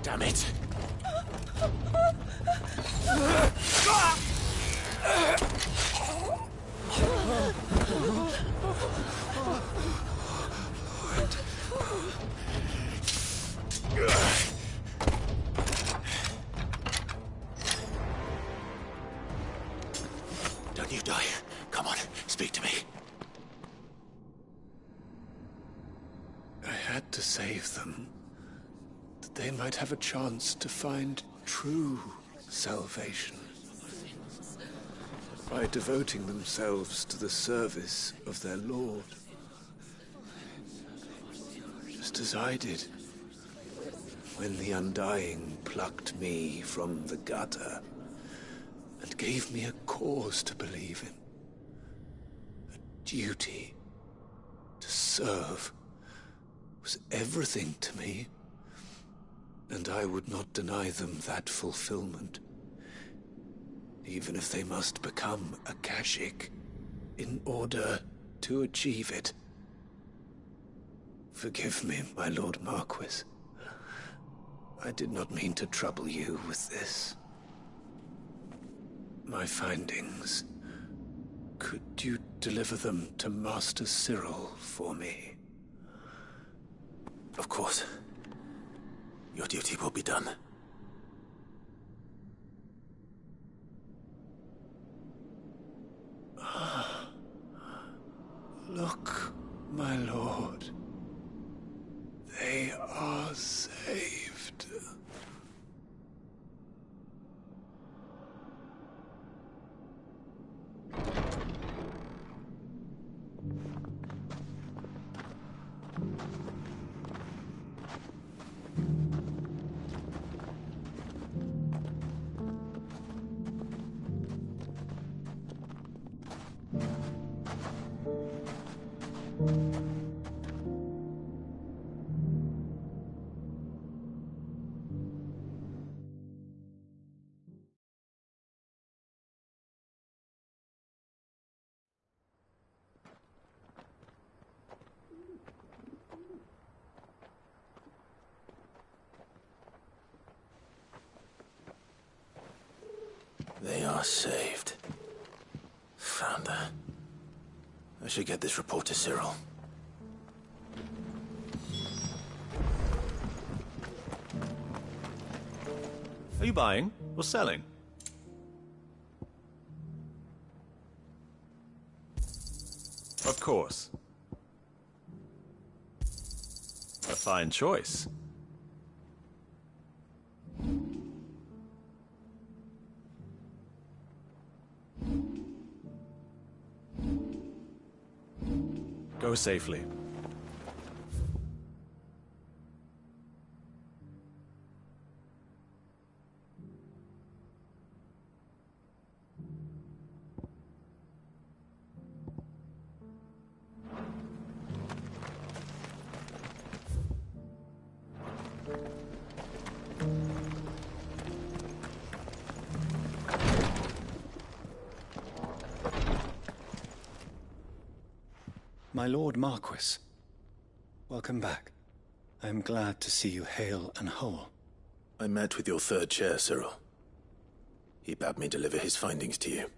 Damn it! Don't you die. Come on, speak to me. I had to save them, that they might have a chance to find true salvation by devoting themselves to the service of their Lord, just as I did when the Undying plucked me from the gutter and gave me a cause to believe in, a duty to serve was everything to me, and I would not deny them that fulfillment, even if they must become a Kashik in order to achieve it. Forgive me, my Lord Marquis. I did not mean to trouble you with this. My findings. Could you deliver them to Master Cyril for me? Of course. Your duty will be done. Look, my lord. They are saved. They are saved. Found her. I should get this report to Cyril. Are you buying or selling? Of course. A fine choice. Go safely. My Lord Marquis, welcome back. I am glad to see you hale and whole. I met with your third chair, Cyril. He bade me deliver his findings to you.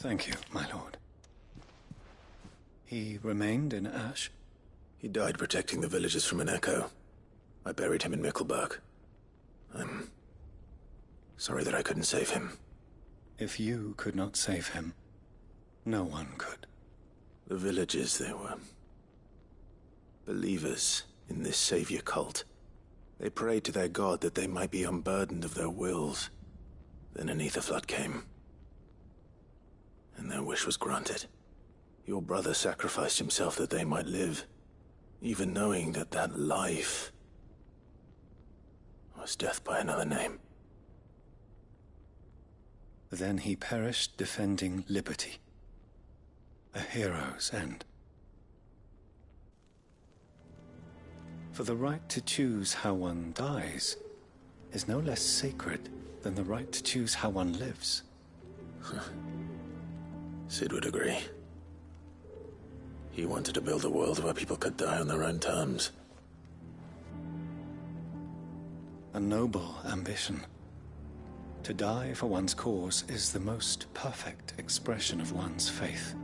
Thank you, my lord. He remained in Ash? He died protecting the villagers from an echo. I buried him in Mickleburg. I'm sorry that I couldn't save him. If you could not save him, no one could. The villagers, they were believers in this savior cult. They prayed to their god that they might be unburdened of their wills. Then an ether flood came, and their wish was granted. Your brother sacrificed himself that they might live, even knowing that that life was death by another name. Then he perished defending liberty. A hero's end. For the right to choose how one dies is no less sacred than the right to choose how one lives. Sid would agree. He wanted to build a world where people could die on their own terms. A noble ambition. To die for one's cause is the most perfect expression of one's faith.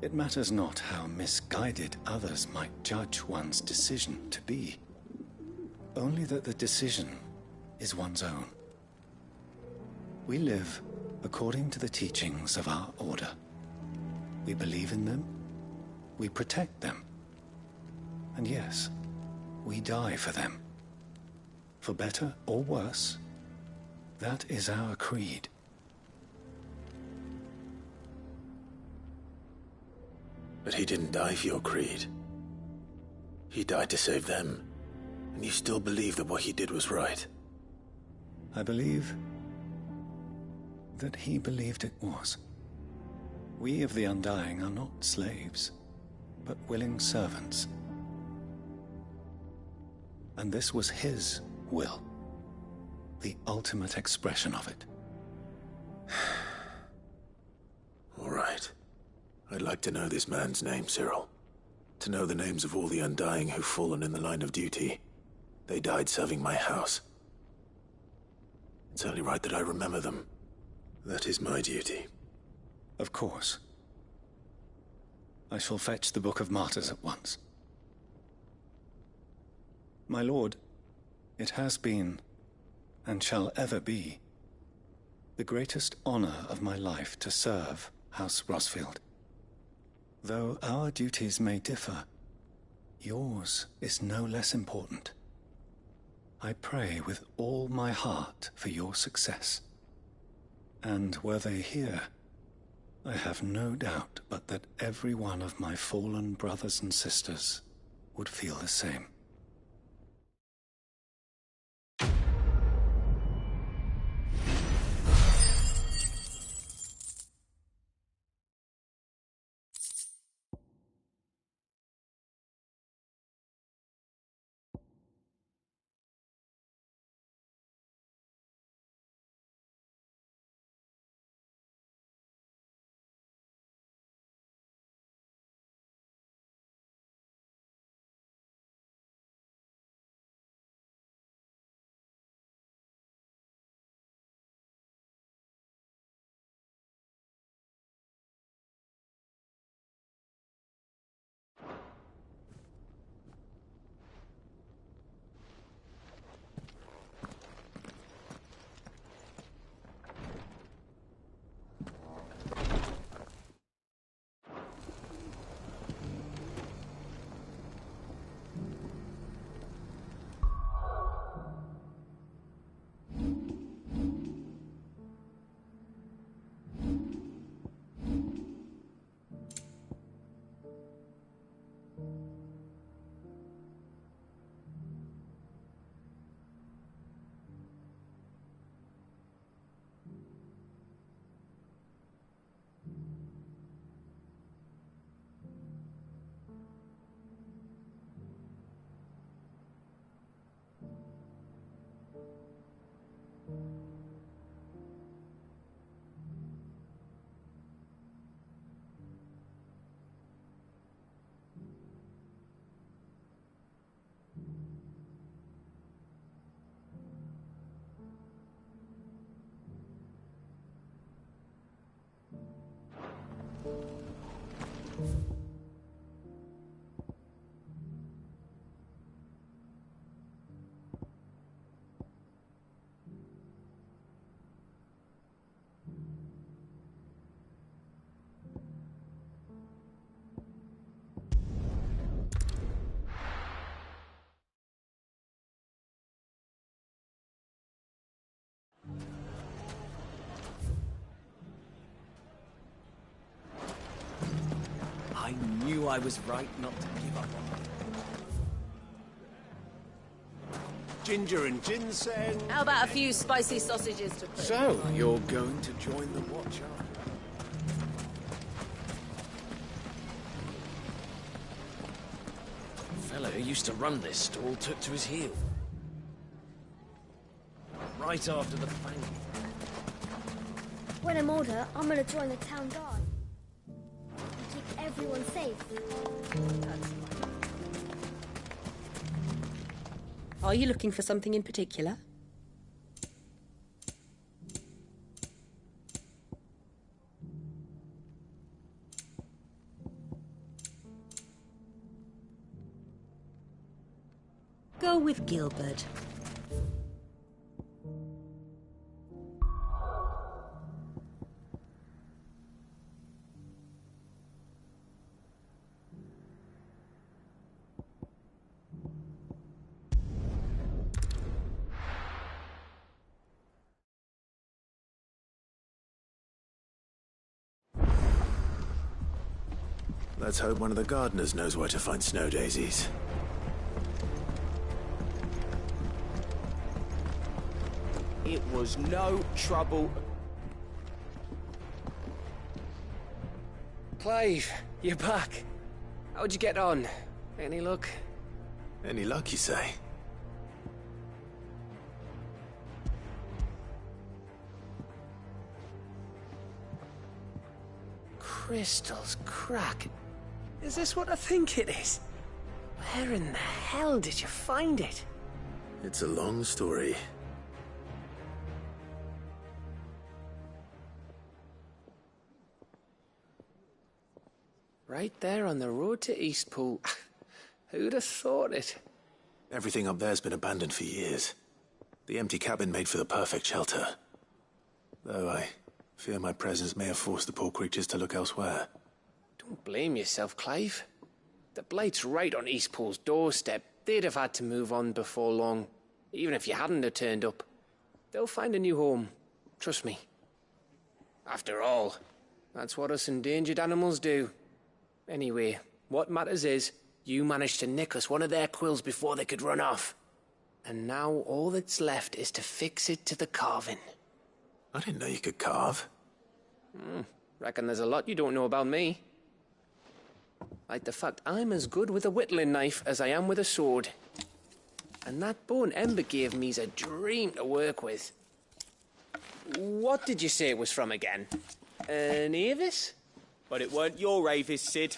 It matters not how misguided others might judge one's decision to be, only that the decision is one's own. We live according to the teachings of our order. We believe in them, we protect them, and yes, we die for them. For better or worse, that is our creed. But he didn't die for your creed. He died to save them, and you still believe that what he did was right. I believe that he believed it was. We of the Undying are not slaves, but willing servants. And this was his will, the ultimate expression of it. All right. I'd like to know this man's name, Cyril. To know the names of all the Undying who've fallen in the line of duty. They died serving my house. It's only right that I remember them. That is my duty. Of course. I shall fetch the Book of Martyrs at once. My lord, it has been, and shall ever be, the greatest honor of my life to serve House Rosfield. Though our duties may differ, yours is no less important. I pray with all my heart for your success. And were they here, I have no doubt but that every one of my fallen brothers and sisters would feel the same. I knew I was right not to give up on it. Ginger and ginseng. How about a few spicy sausages to put? So, you're going to join the Watch after? The fellow who used to run this stall took to his heel. Right after the bang. When I'm older, I'm gonna join the town guard. And keep everyone safe. Are you looking for something in particular? Go with Gilbert. Let's hope one of the gardeners knows where to find snow daisies. It was no trouble. Clive, you're back. How'd you get on? Any luck? Any luck, you say? — Crystal's crack. Is this what I think it is? Where in the hell did you find it? It's a long story. Right there on the road to Eastpool. Who'd have thought it? Everything up there's been abandoned for years. The empty cabin made for the perfect shelter. Though I fear my presence may have forced the poor creatures to look elsewhere. Don't blame yourself, Clive. The Blight's right on Eastpool's doorstep. They'd have had to move on before long, even if you hadn't have turned up. They'll find a new home. Trust me. After all, that's what us endangered animals do. Anyway, what matters is, you managed to nick us one of their quills before they could run off. And now all that's left is to fix it to the carving. I didn't know you could carve. Reckon there's a lot you don't know about me. Like the fact I'm as good with a whittling knife as I am with a sword. And that bone Ember gave me's a dream to work with. What did you say it was from again? An Avis? But it weren't your Avis, Sid.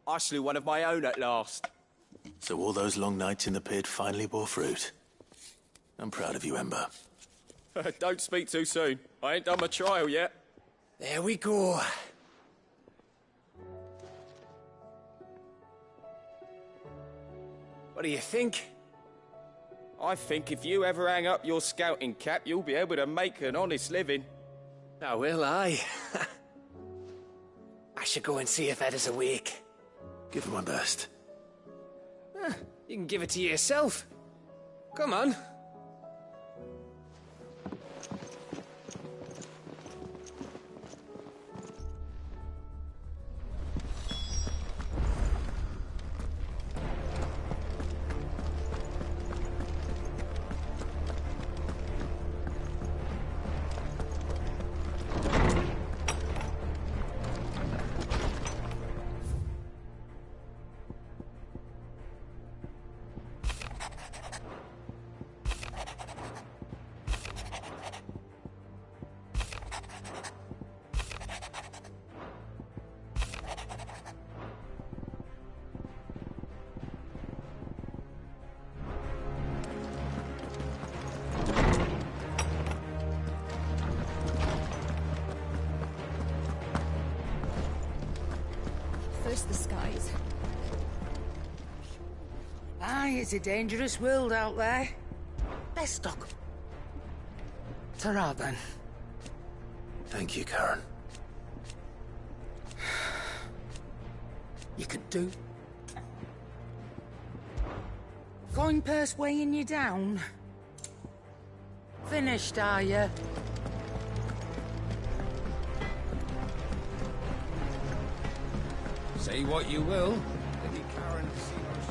I slew one of my own at last. So all those long nights in the pit finally bore fruit. I'm proud of you, Ember. Don't speak too soon. I ain't done my trial yet. There we go. What do you think? I think if you ever hang up your scouting cap, you'll be able to make an honest living. Now will I? I should go and see if Ed is awake. Give it my best. You can give it to yourself. Come on. curse the skies. Aye, it's a dangerous world out there. Best luck. Ta-ra, then. Thank you, Karen. You could do. Coin purse weighing you down? Finished, are you? Say what you will. Lady Karen Sears.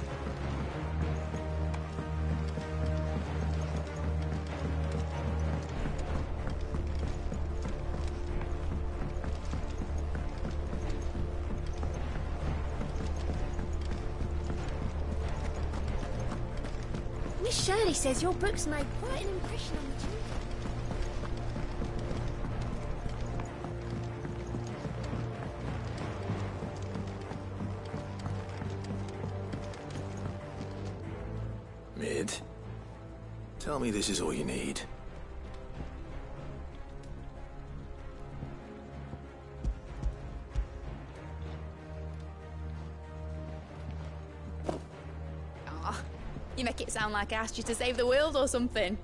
Miss Shirley says your books made quite an impression on the children. Mid, tell me this is all you need. Aw, you make it sound like I asked you to save the world or something.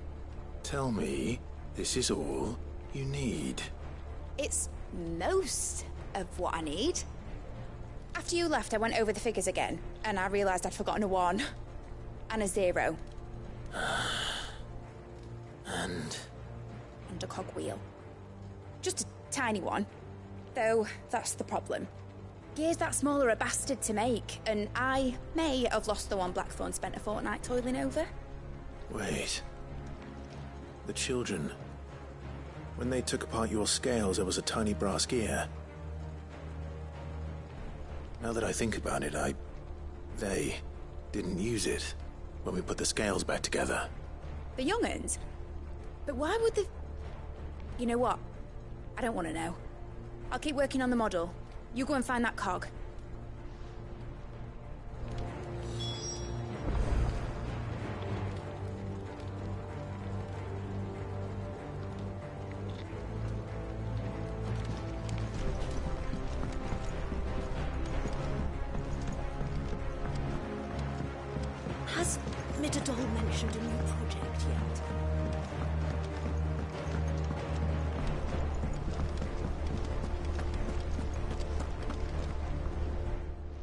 Tell me this is all you need. It's most of what I need. After you left, I went over the figures again, and I realised I'd forgotten a 1 and a 0. And a cogwheel. Just a tiny one. Though, that's the problem. Gears that small are a bastard to make, and I may have lost the one Blackthorn spent a fortnight toiling over. wait. The children. When they took apart your scales, there was a tiny brass gear. Now that I think about it, they didn't use it when we put the scales back together. The young'uns? But why would the... You know what? I don't want to know. I'll keep working on the model. You go and find that cog. Has Mitadol mentioned a new project yet?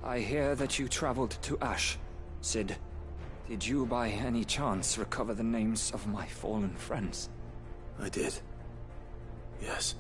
I hear that you traveled to Ash, Sid. Did you by any chance recover the names of my fallen friends? I did. Yes.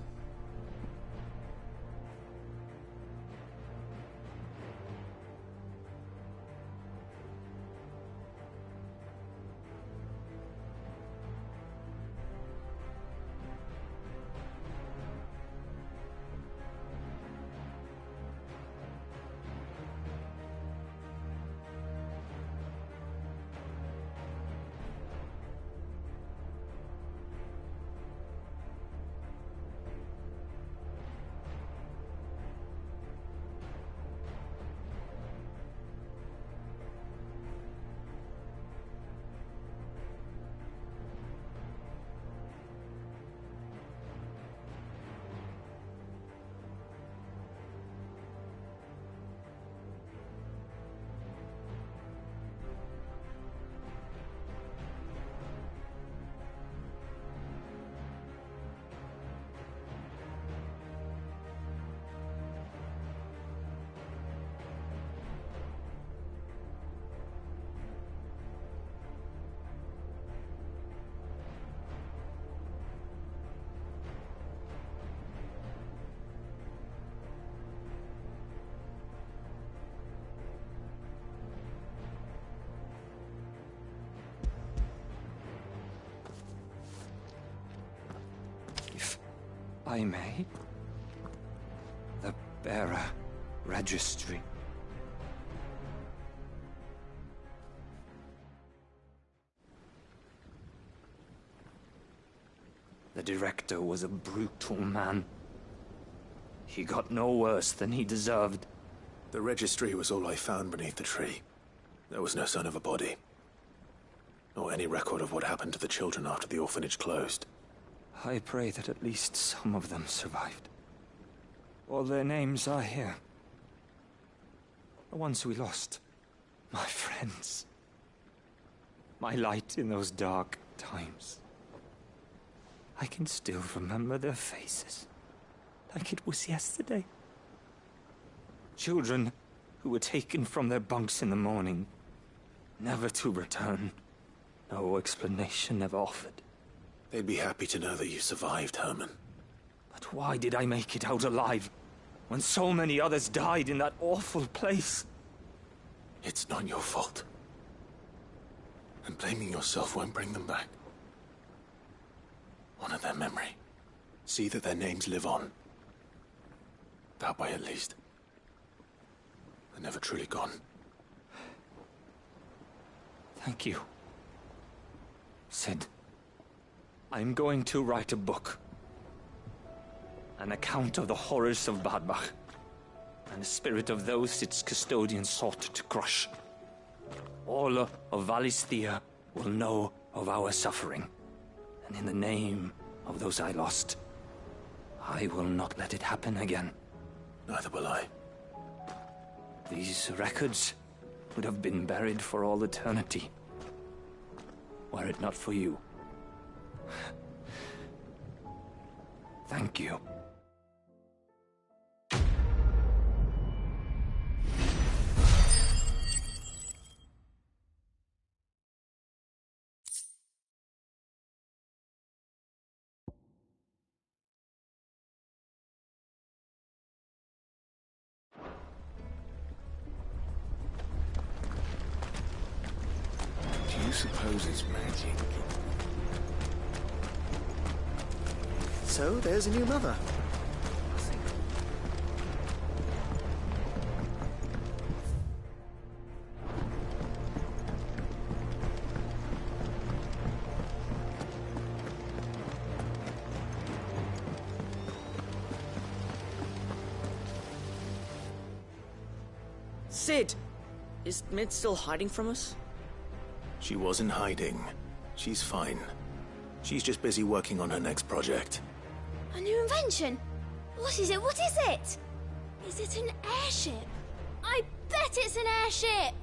I may? The bearer registry. The director was a brutal man. He got no worse than he deserved. The registry was all I found beneath the tree. There was no sign of a body. Nor any record of what happened to the children after the orphanage closed. I pray that at least some of them survived. All their names are here. The ones we lost. My friends. My light in those dark times. I can still remember their faces, like it was yesterday. Children who were taken from their bunks in the morning, never to return. No explanation ever offered. They'd be happy to know that you survived, Herman. But why did I make it out alive, when so many others died in that awful place? It's not your fault. And blaming yourself won't bring them back. Honor their memory. See that their names live on. That way, at least. They're never truly gone. Thank you. Sid, I'm going to write a book. An account of the horrors of Badbach, and the spirit of those its custodians sought to crush. All of Valisthea will know of our suffering, and in the name of those I lost, I will not let it happen again. Neither will I. These records would have been buried for all eternity, were it not for you. Thank you. Do you suppose it's magic? So, there's a new mother. Sid! Is Mid still hiding from us? She wasn't hiding. She's fine. She's just busy working on her next project. A new invention? What is it? What is it? Is it an airship? I bet it's an airship!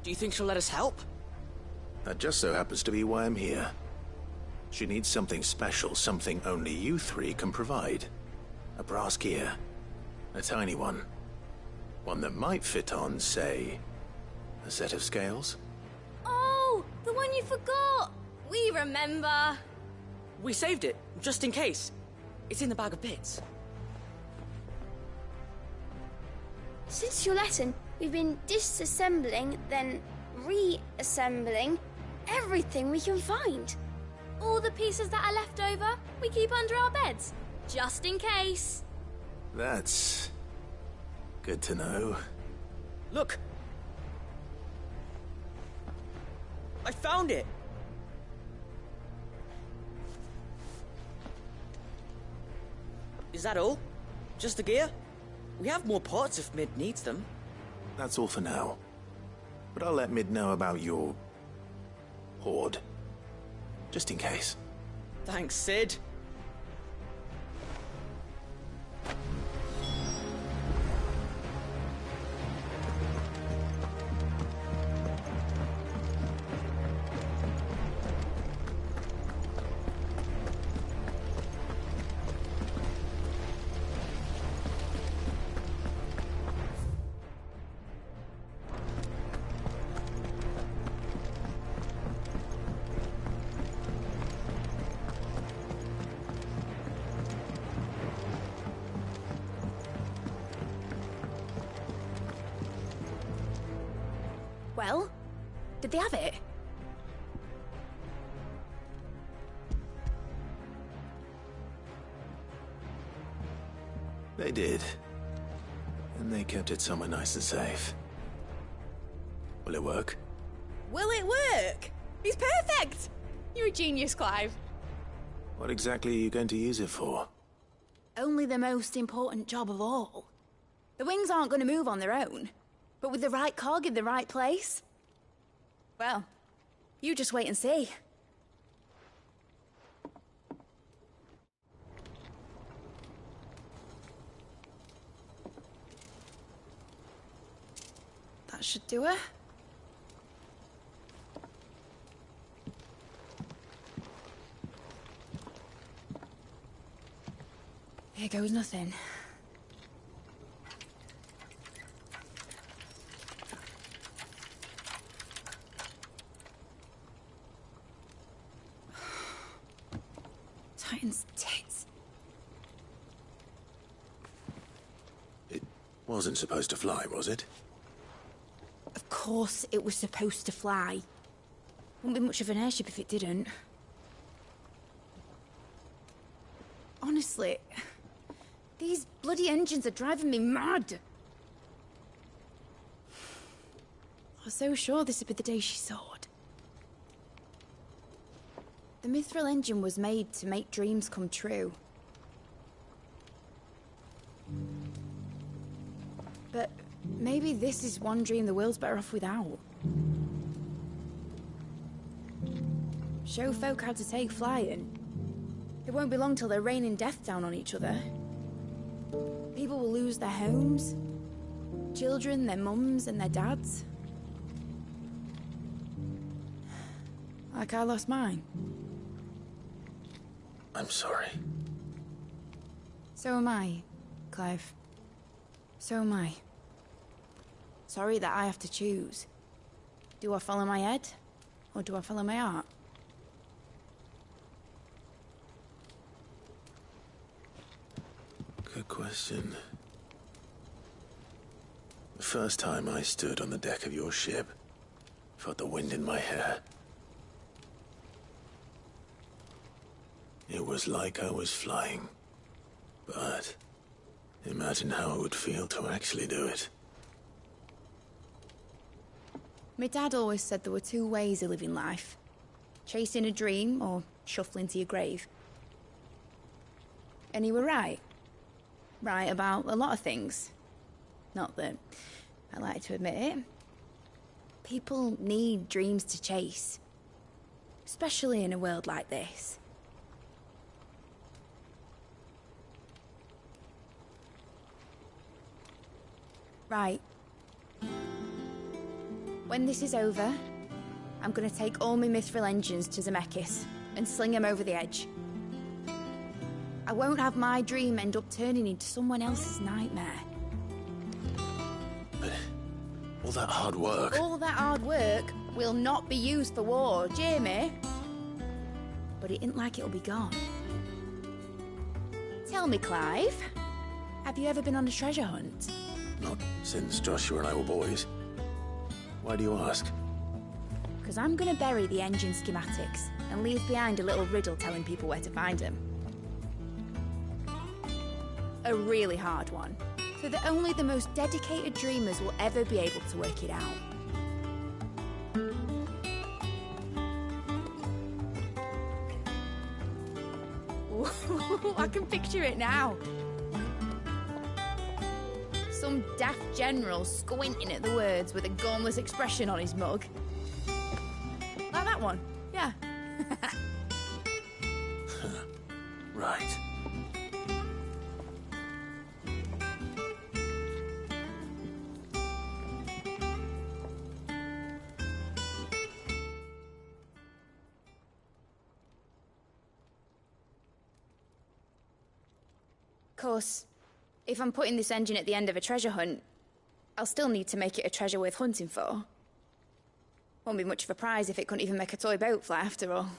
Do you think she'll let us help? That just so happens to be why I'm here. She needs something special, something only you three can provide. A brass gear. A tiny one. One that might fit on, say, a set of scales? Oh, the one you forgot! We remember. We saved it, just in case. It's in the bag of bits. Since your lesson, we've been disassembling, then reassembling everything we can find. All the pieces that are left over, we keep under our beds, just in case. That's good to know. Look! I found it! Is that all? Just the gear? We have more parts if Mid needs them. That's all for now. But I'll let Mid know about your hoard. Just in case. Thanks, Sid. Well, did they have it? They did. And they kept it somewhere nice and safe. Will it work? Will it work? He's perfect! You're a genius, Clive. What exactly are you going to use it for? Only the most important job of all. The wings aren't going to move on their own. But with the right cog in the right place? Well, you just wait and see. That should do her. Here goes nothing. Titan's tits. It wasn't supposed to fly, was it? Of course it was supposed to fly. Wouldn't be much of an airship if it didn't. Honestly, these bloody engines are driving me mad. I was so sure this would be the day she soared. The Mithril engine was made to make dreams come true. But maybe this is one dream the world's better off without. Show folk how to take flying. It won't be long till they're raining death down on each other. People will lose their homes. Children, their mums and their dads. Like I lost mine. I'm sorry. So am I, Clive. So am I. Sorry that I have to choose. Do I follow my head, or do I follow my heart? Good question. The first time I stood on the deck of your ship, felt the wind in my hair. It was like I was flying. But imagine how it would feel to actually do it. My dad always said there were two ways of living life. Chasing a dream or shuffling to your grave. And he were right. Right about a lot of things. Not that I like to admit it. People need dreams to chase. Especially in a world like this. Right. When this is over, I'm gonna take all my Mithril engines to Zemeckis and sling them over the edge. I won't have my dream end up turning into someone else's nightmare. But all that hard work... All that hard work will not be used for war, Jamie. But it ain't like it'll be gone. Tell me, Clive, have you ever been on a treasure hunt? Not since Joshua and I were boys. Why do you ask? Because I'm gonna bury the engine schematics and leave behind a little riddle telling people where to find them. A really hard one, so that only the most dedicated dreamers will ever be able to work it out. Ooh, I can picture it now. Some daft general squinting at the words with a gormless expression on his mug. Like that one, yeah. Right. Of course, if I'm putting this engine at the end of a treasure hunt, I'll still need to make it a treasure worth hunting for. Won't be much of a prize if it couldn't even make a toy boat fly after all.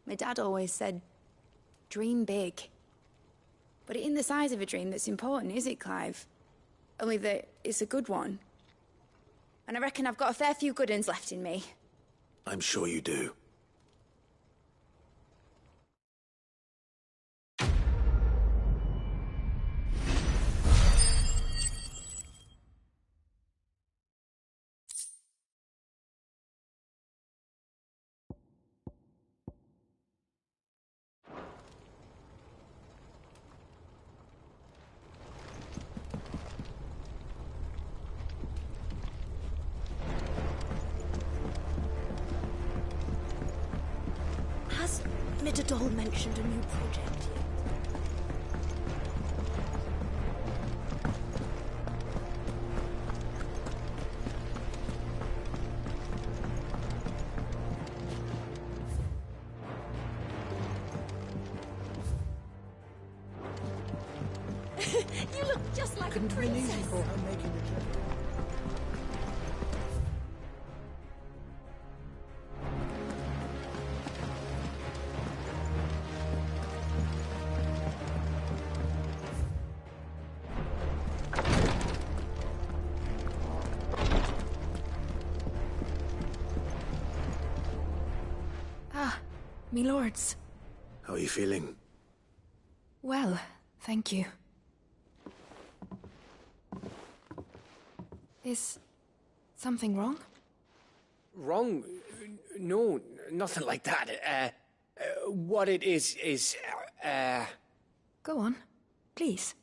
My dad always said, dream big. But it ain't the size of a dream that's important, is it, Clive? Only that it's a good one. And I reckon I've got a fair few good uns left in me. I'm sure you do. Has Midadol mentioned a new project just like a Couldn't have been easy princess. for her making the trip. Ah, me lords. How are you feeling? Well, thank you. Is something wrong? Wrong? No, nothing like that. What it is, Go on, please.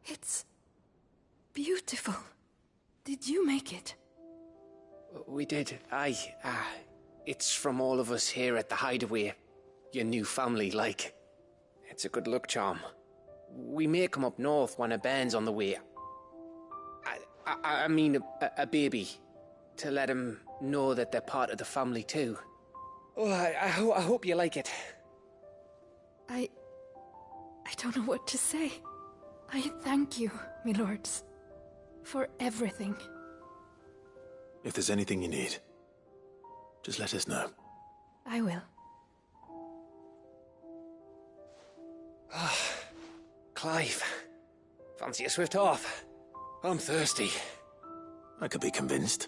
It's beautiful. Did you make it? We did. Aye. It's from all of us here at the Hideaway. Your new family, like. It's a good luck charm. We may come up north when a band's on the way. I mean a baby. To let him know that they're part of the family too. Oh, I hope you like it. I don't know what to say. I thank you, my lords, for everything. If there's anything you need, just let us know. I will. Clive, fancy a swift off? I'm thirsty. I could be convinced.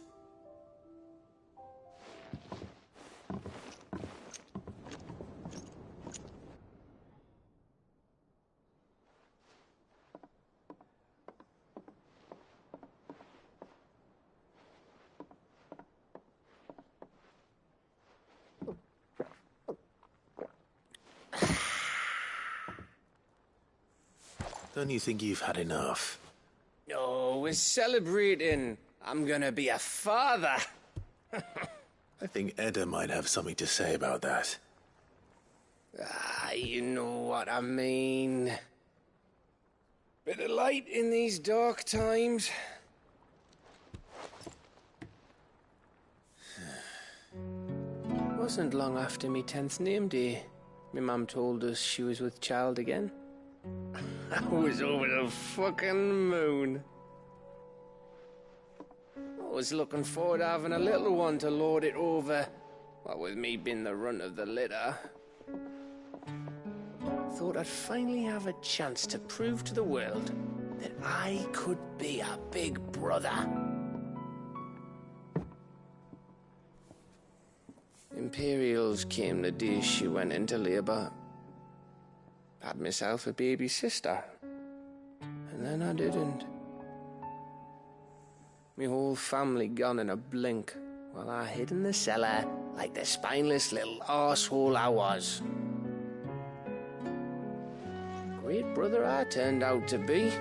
Don't you think you've had enough? No, we're celebrating. I'm gonna be a father. I think Edda might have something to say about that. You know what I mean. Bit of light in these dark times. Wasn't long after me 10th name day. My mum told us she was with child again. I was over the fucking moon. I was looking forward to having a little one to lord it over. What with me being the runt of the litter. Thought I'd finally have a chance to prove to the world that I could be a big brother. Imperials came the day she went into labour. Had myself a baby sister. And then I didn't. My whole family gone in a blink, while I hid in the cellar like the spineless little arsehole I was. Great brother I turned out to be.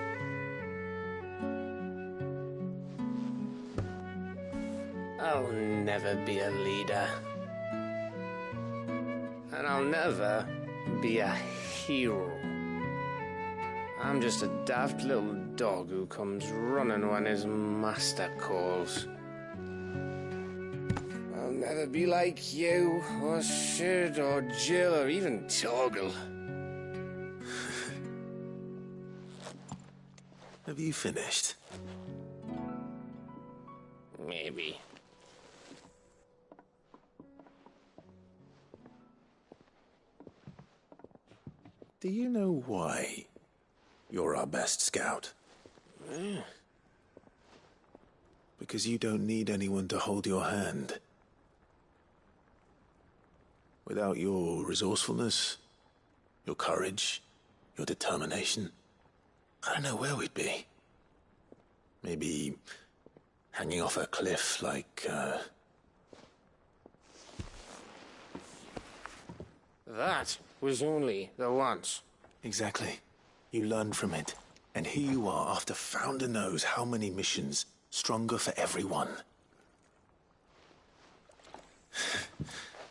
I'll never be a leader. And I'll never be a hero. I'm just a daft little dog who comes running when his master calls. I'll never be like you, or Sid, or Jill, or even Torgal. Have you finished? Maybe. Do you know why you're our best scout? Yeah. Because you don't need anyone to hold your hand. Without your resourcefulness, your courage, your determination, I don't know where we'd be. Maybe hanging off a cliff like, That was only the once. Exactly. You learned from it. And here you are after Founder knows how many missions, stronger for everyone.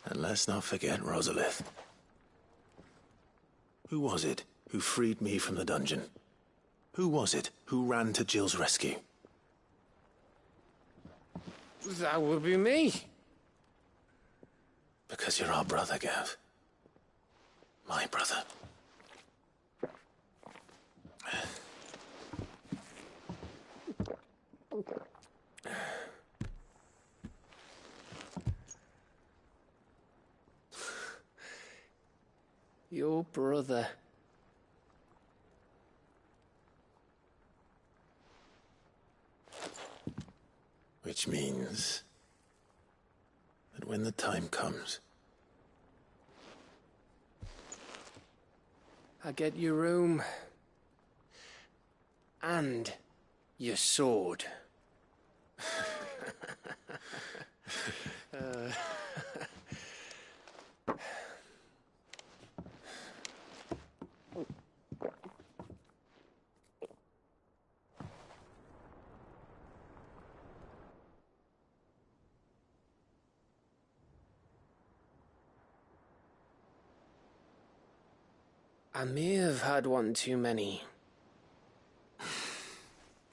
And let's not forget Rosalith. Who was it who freed me from the dungeon? Who was it who ran to Jill's rescue? That would be me. Because you're our brother, Gav. My brother. Your brother. Which means that when the time comes, I get your room. And your sword. I may have had one too many.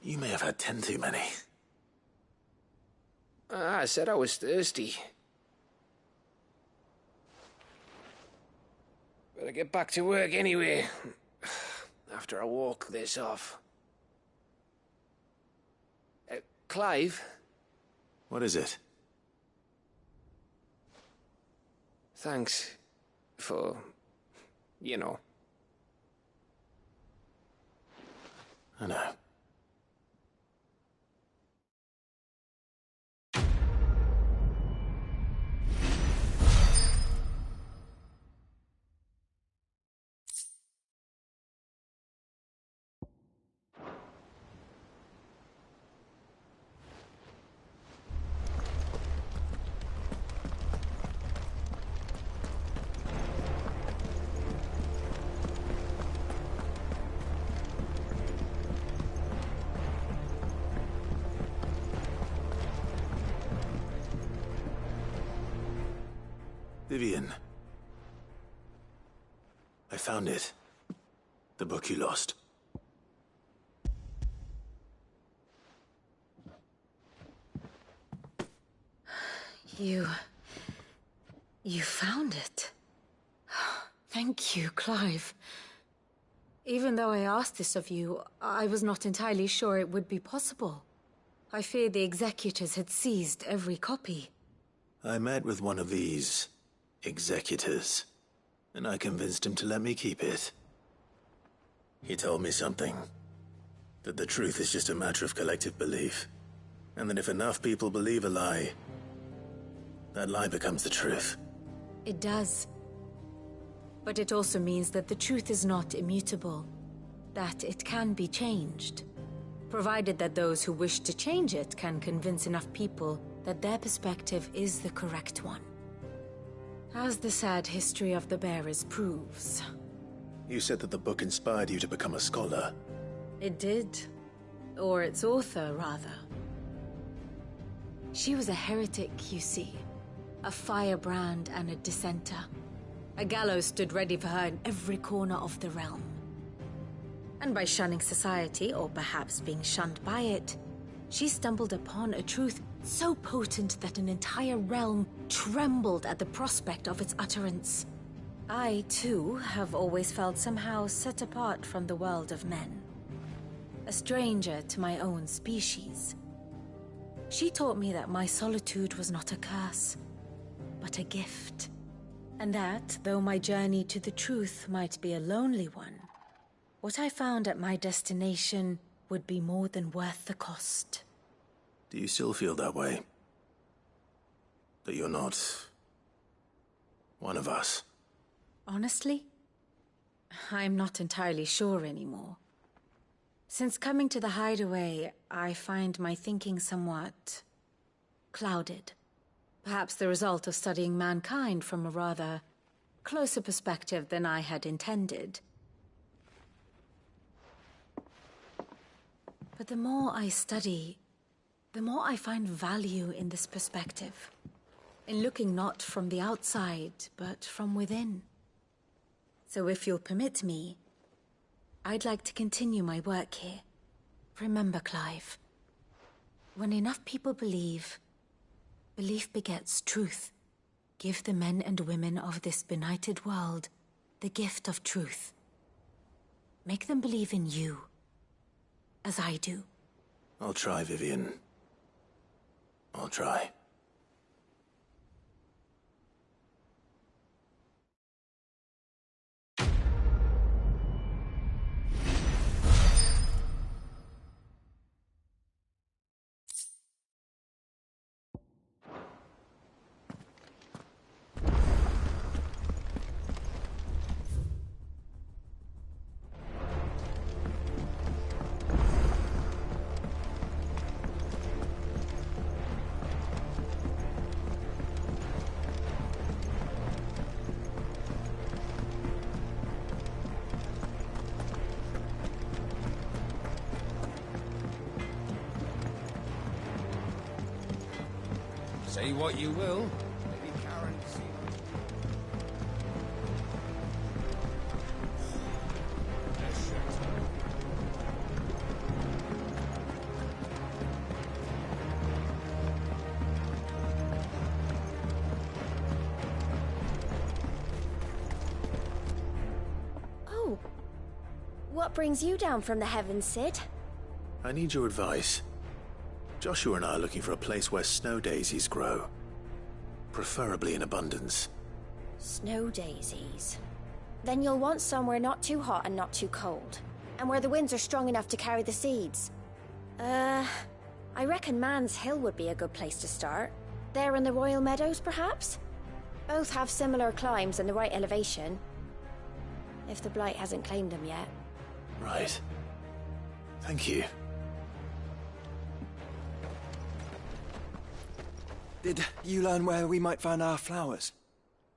you may have had 10 too many. I said I was thirsty. Better get back to work anyway. After I walk this off. Clive? What is it? Thanks for, you know. I know. Vivian. I found it. The book you lost. You found it. Thank you, Clive. Even though I asked this of you, I was not entirely sure it would be possible. I feared the executors had seized every copy. I met with one of these executors, and I convinced him to let me keep it. He told me something. That the truth is just a matter of collective belief. And that if enough people believe a lie, that lie becomes the truth. It does. But it also means that the truth is not immutable. That it can be changed. Provided that those who wish to change it can convince enough people that their perspective is the correct one. As the sad history of the bearers proves. You said that the book inspired you to become a scholar. It did. Or its author, rather. She was a heretic, you see. A firebrand and a dissenter. A gallows stood ready for her in every corner of the realm. And by shunning society, or perhaps being shunned by it, she stumbled upon a truth so potent that an entire realm trembled at the prospect of its utterance. I, too, have always felt somehow set apart from the world of men. A stranger to my own species. She taught me that my solitude was not a curse, but a gift. And that, though my journey to the truth might be a lonely one, what I found at my destination would be more than worth the cost. Do you still feel that way? That you're not one of us? Honestly, I'm not entirely sure anymore. Since coming to the hideaway, I find my thinking somewhat clouded. Perhaps the result of studying mankind from a rather closer perspective than I had intended. But the more I study, the more I find value in this perspective. In looking not from the outside, but from within. So if you'll permit me, I'd like to continue my work here. Remember, Clive, when enough people believe, belief begets truth. Give the men and women of this benighted world the gift of truth. Make them believe in you, as I do. I'll try, Vivian. I'll try. Say what you will. Maybe Karen see. Oh. What brings you down from the heavens, Sid? I need your advice. Joshua and I are looking for a place where snow daisies grow. Preferably in abundance. Snow daisies. Then you'll want somewhere not too hot and not too cold. And where the winds are strong enough to carry the seeds. I reckon Man's Hill would be a good place to start. There in the Royal Meadows, perhaps? Both have similar climbs and the right elevation. If the Blight hasn't claimed them yet. Right. Thank you. Did you learn where we might find our flowers?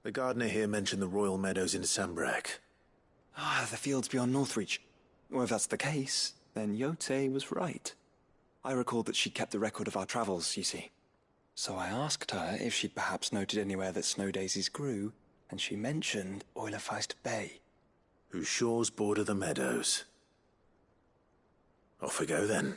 The gardener here mentioned the Royal Meadows in Sambrak. Ah, the fields beyond Northreach. Well, if that's the case, then Yote was right. I recalled that she'd kept the record of our travels, you see. So I asked her if she'd perhaps noted anywhere that snow daisies grew, and she mentioned Oilafeist Bay. Whose shores border the meadows. Off we go then.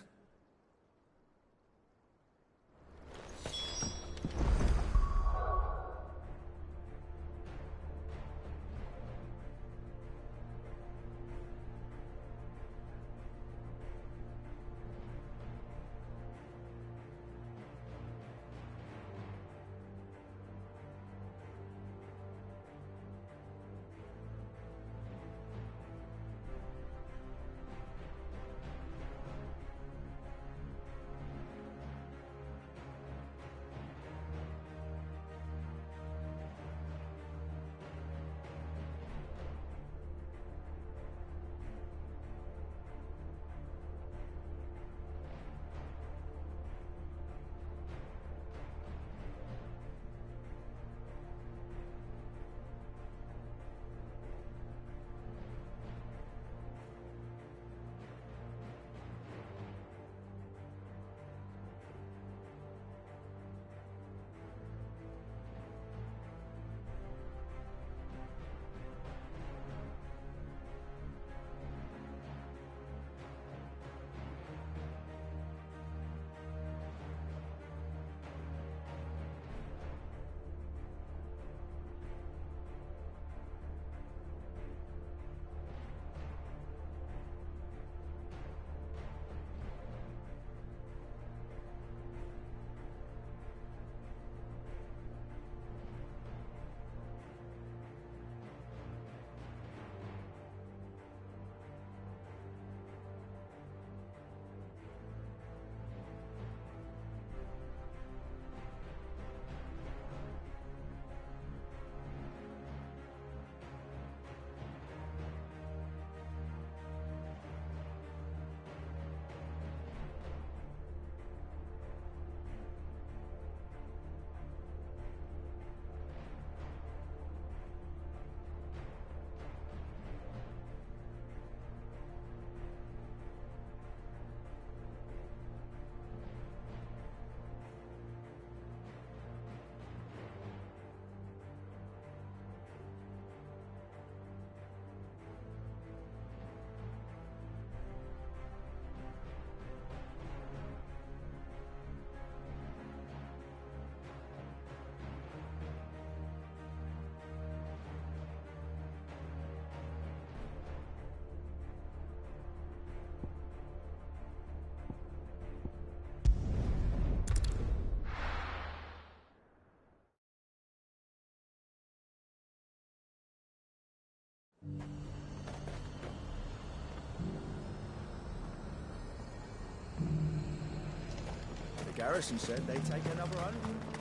The garrison said they'd take another 100.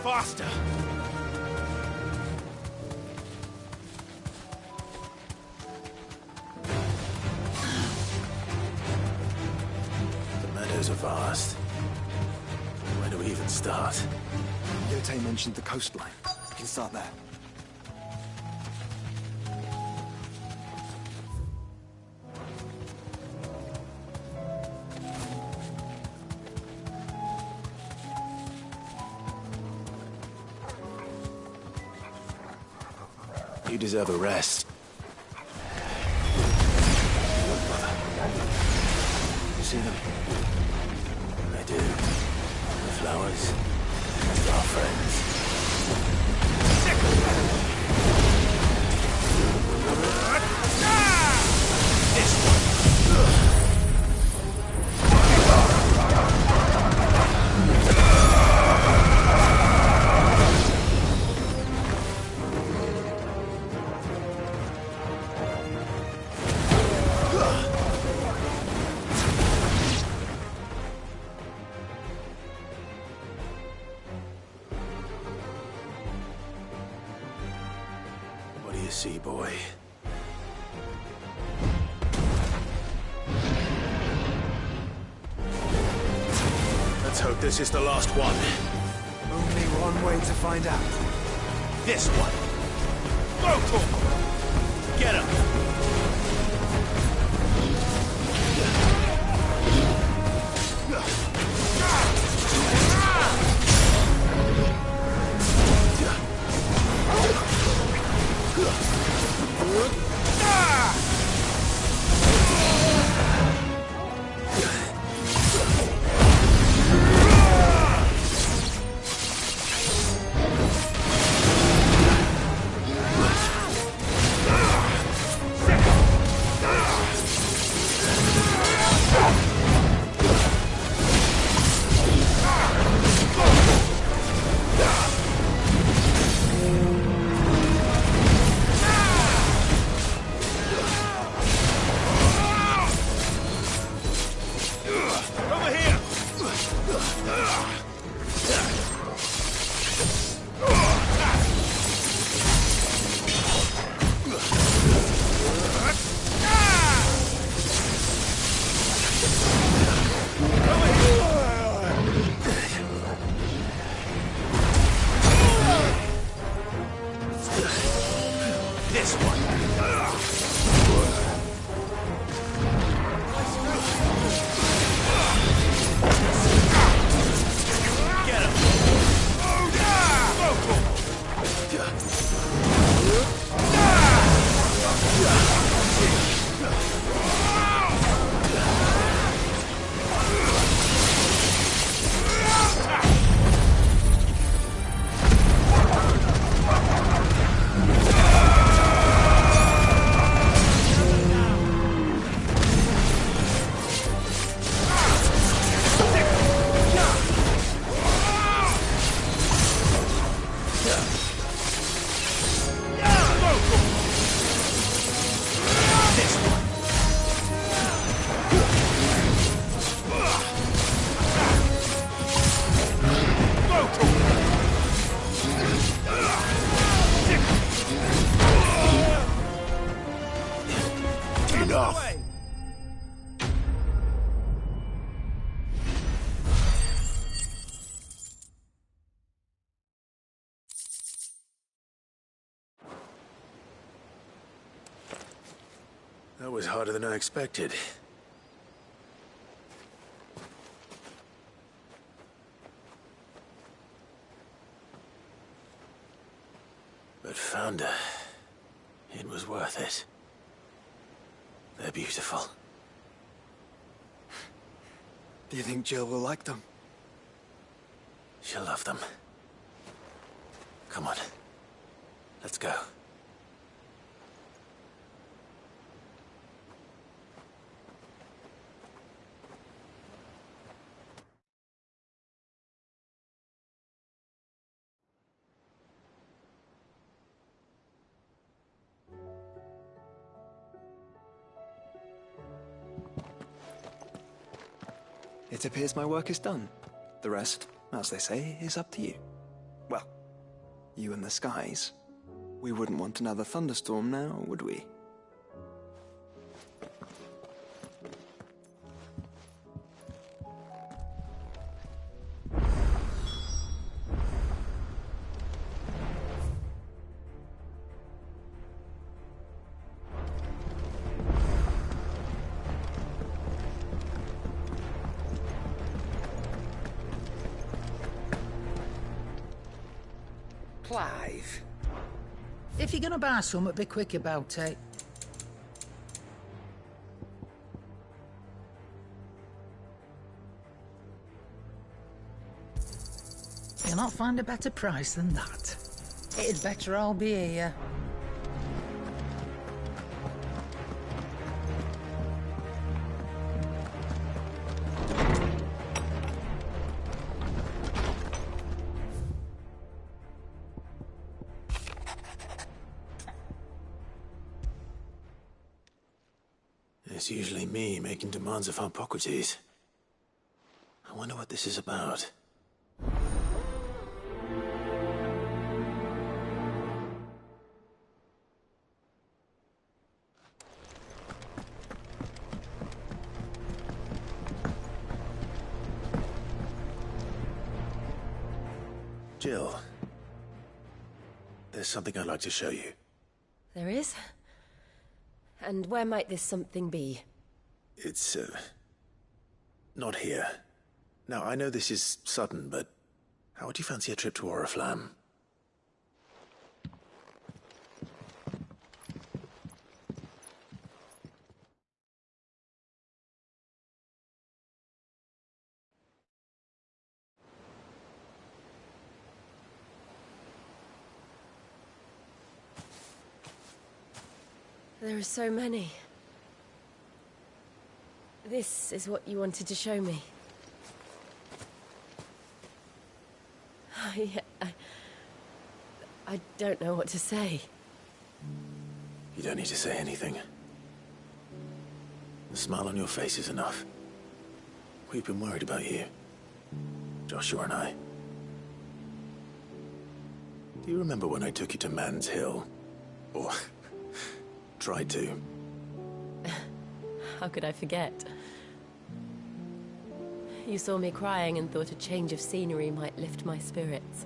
Faster! The meadows are vast. Where do we even start? Yote mentioned the coastline. We can start there. You deserve a rest. You see them? I do. The flowers. Our friends. This one. What do you see, boy? Let's hope this is the last one. Only one way to find out. This one. Go to him! Get him! That was harder than I expected. But found her. It was worth it. They're beautiful. Do you think Jill will like them? She'll love them. Come on. Let's go. It appears my work is done. The rest, as they say, is up to you. Well, you and the skies. We wouldn't want another thunderstorm now, would we? Clive, if you're gonna buy something, be quick about it. You'll not find a better price than that. It'd better all be here. It's usually me making demands of Harpocrates. I wonder what this is about. Jill, there's something I'd like to show you. There is? And where might this something be? It's, not here. Now, I know this is sudden, but how would you fancy a trip to Oriflamme? There are so many. This is what you wanted to show me. I don't know what to say. You don't need to say anything. The smile on your face is enough. We've been worried about you. Joshua and I. Do you remember when I took you to Man's Hill? Or tried to? How could I forget? You saw me crying and thought a change of scenery might lift my spirits.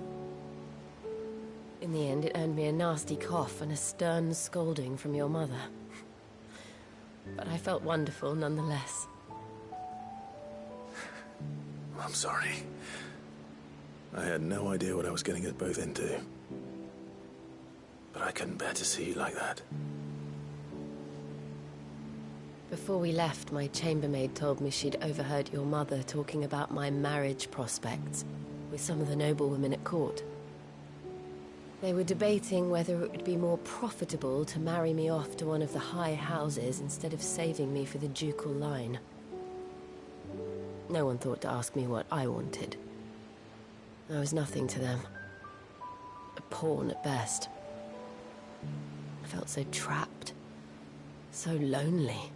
In the end, it earned me a nasty cough and a stern scolding from your mother. But I felt wonderful nonetheless. I'm sorry. I had no idea what I was getting us both into. But I couldn't bear to see you like that. Before we left, my chambermaid told me she'd overheard your mother talking about my marriage prospects with some of the noblewomen at court. They were debating whether it would be more profitable to marry me off to one of the high houses instead of saving me for the ducal line. No one thought to ask me what I wanted. I was nothing to them. A pawn at best. I felt so trapped. So lonely.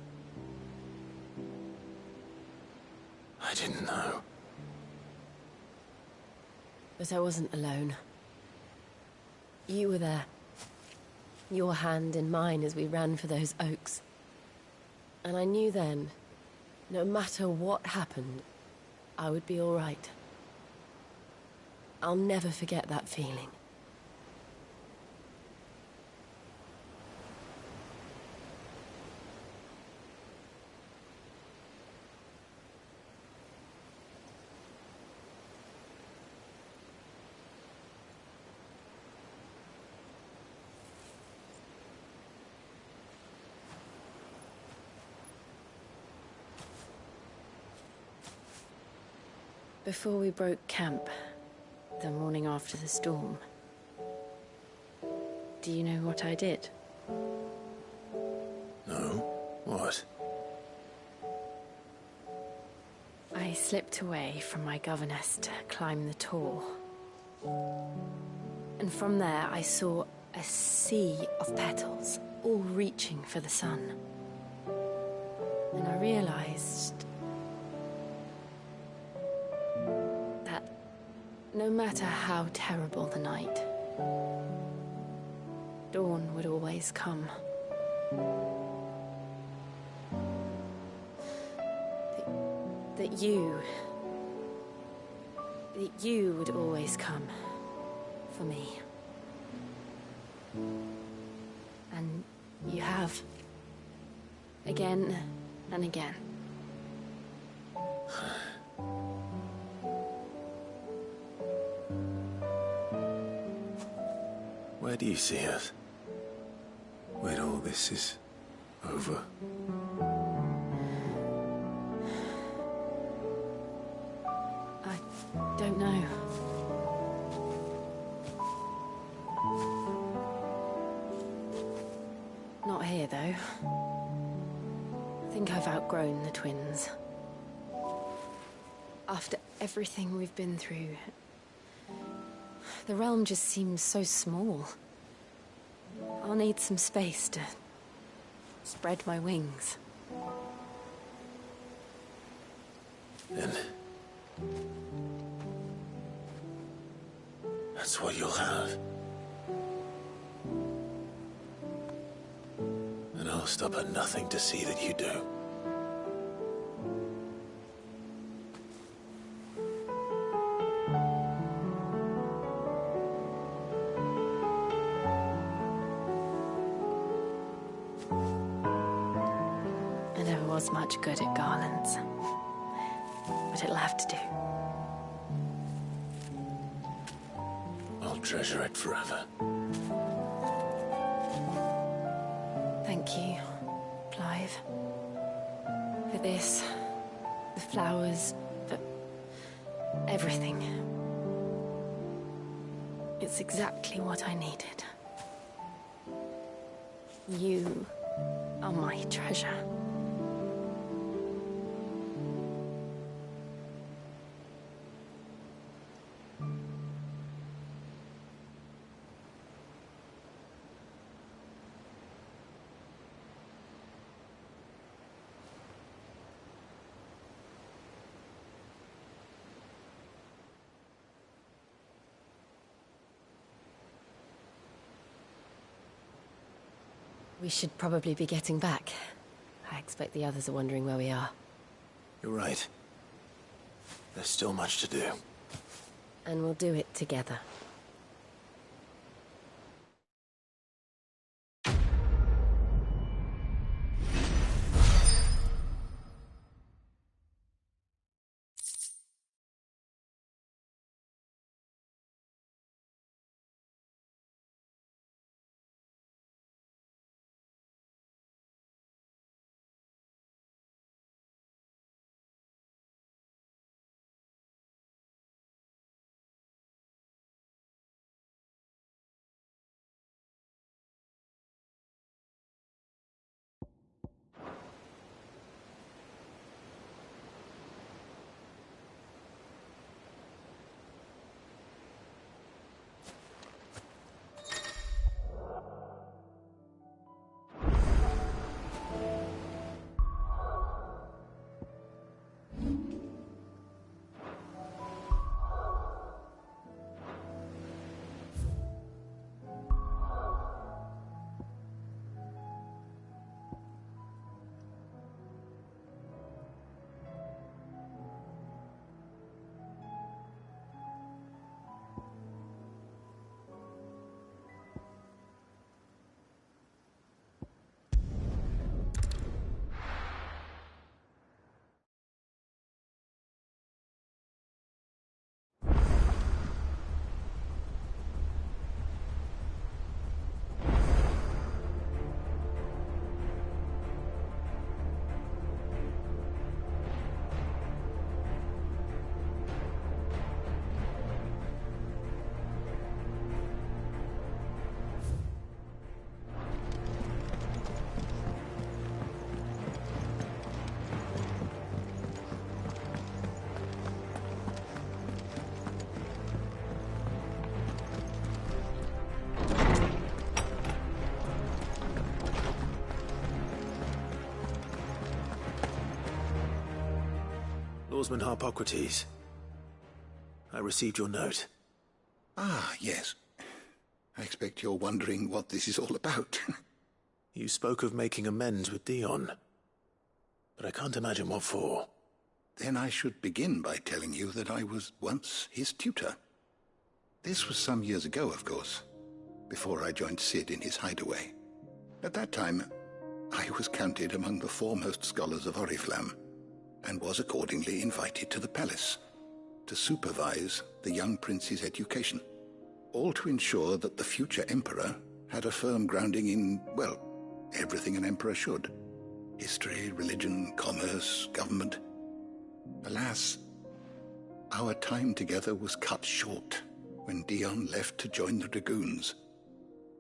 I didn't know. But I wasn't alone. You were there. Your hand in mine as we ran for those oaks. And I knew then, no matter what happened, I would be all right. I'll never forget that feeling. Before we broke camp, the morning after the storm, do you know what I did? No? What? I slipped away from my governess to climb the tor. And from there I saw a sea of petals, all reaching for the sun. And I realized that no matter how terrible the night, dawn would always come. That you would always come for me. And you have. Again and again. Where do you see us? When all this is over? I don't know. Not here, though. I think I've outgrown the twins. After everything we've been through, the realm just seems so small. I'll need some space to spread my wings. Then that's what you'll have. And I'll stop at nothing to see that you do. I never was much good at garlands, but it'll have to do. I'll treasure it forever. Thank you, Clive. For this, the flowers, for everything. It's exactly what I needed. You are my treasure. We should probably be getting back. I expect the others are wondering where we are. You're right. There's still much to do. And we'll do it together. Swordsman Harpocrates. I received your note. Ah, yes. I expect you're wondering what this is all about. You spoke of making amends with Dion, but I can't imagine what for. Then I should begin by telling you that I was once his tutor. This was some years ago, of course, before I joined Cid in his hideaway. At that time, I was counted among the foremost scholars of Oriflamme, and was accordingly invited to the palace to supervise the young prince's education, all to ensure that the future emperor had a firm grounding in, well, everything an emperor should. History, religion, commerce, government. Alas, our time together was cut short when Dion left to join the Dragoons,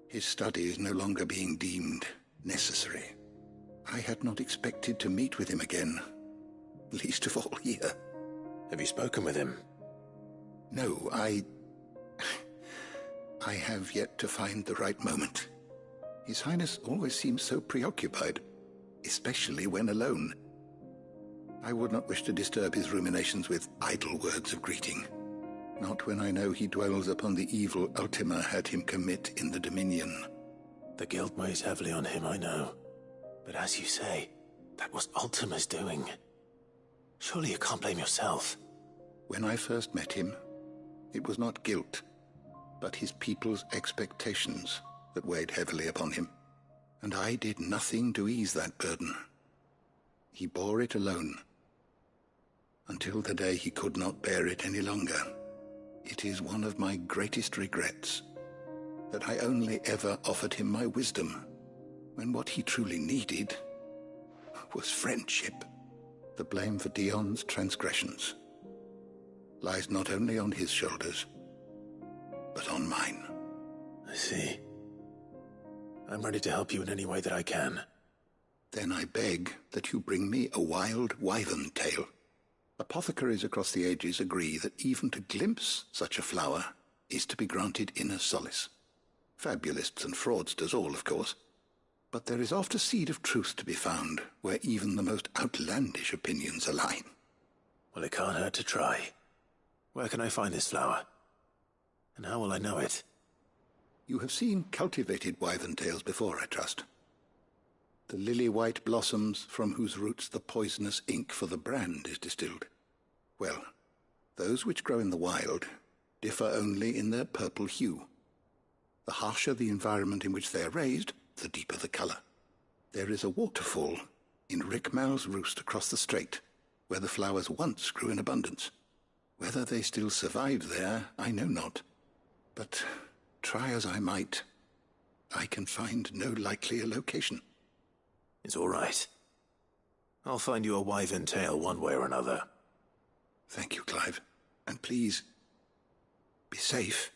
his studies no longer being deemed necessary. I had not expected to meet with him again, least of all here. Have you spoken with him? No, I have yet to find the right moment. His Highness always seems so preoccupied, especially when alone. I would not wish to disturb his ruminations with idle words of greeting, not when I know he dwells upon the evil Ultima had him commit in the Dominion. The guilt weighs heavily on him, I know. But as you say, that was Ultima's doing. Surely you can't blame yourself. When I first met him, it was not guilt, but his people's expectations that weighed heavily upon him, and I did nothing to ease that burden. He bore it alone, until the day he could not bear it any longer. It is one of my greatest regrets that I only ever offered him my wisdom, when what he truly needed was friendship. The blame for Dion's transgressions lies not only on his shoulders, but on mine. I see. I'm ready to help you in any way that I can. Then I beg that you bring me a wild wyvern tail. Apothecaries across the ages agree that even to glimpse such a flower is to be granted inner solace. Fabulists and fraudsters all, of course. But there is oft a seed of truth to be found where even the most outlandish opinions align. Well, it can't hurt to try. Where can I find this flower? And how will I know it? You have seen cultivated wyvern tails before, I trust. The lily-white blossoms from whose roots the poisonous ink for the brand is distilled. Well, those which grow in the wild differ only in their purple hue. The harsher the environment in which they are raised, the deeper the colour. There is a waterfall in Rickmal's roost across the strait, where the flowers once grew in abundance. Whether they still survive there, I know not. But try as I might, I can find no likelier location. It's all right. I'll find you a wyvern tail one way or another. Thank you, Clive. And please, be safe.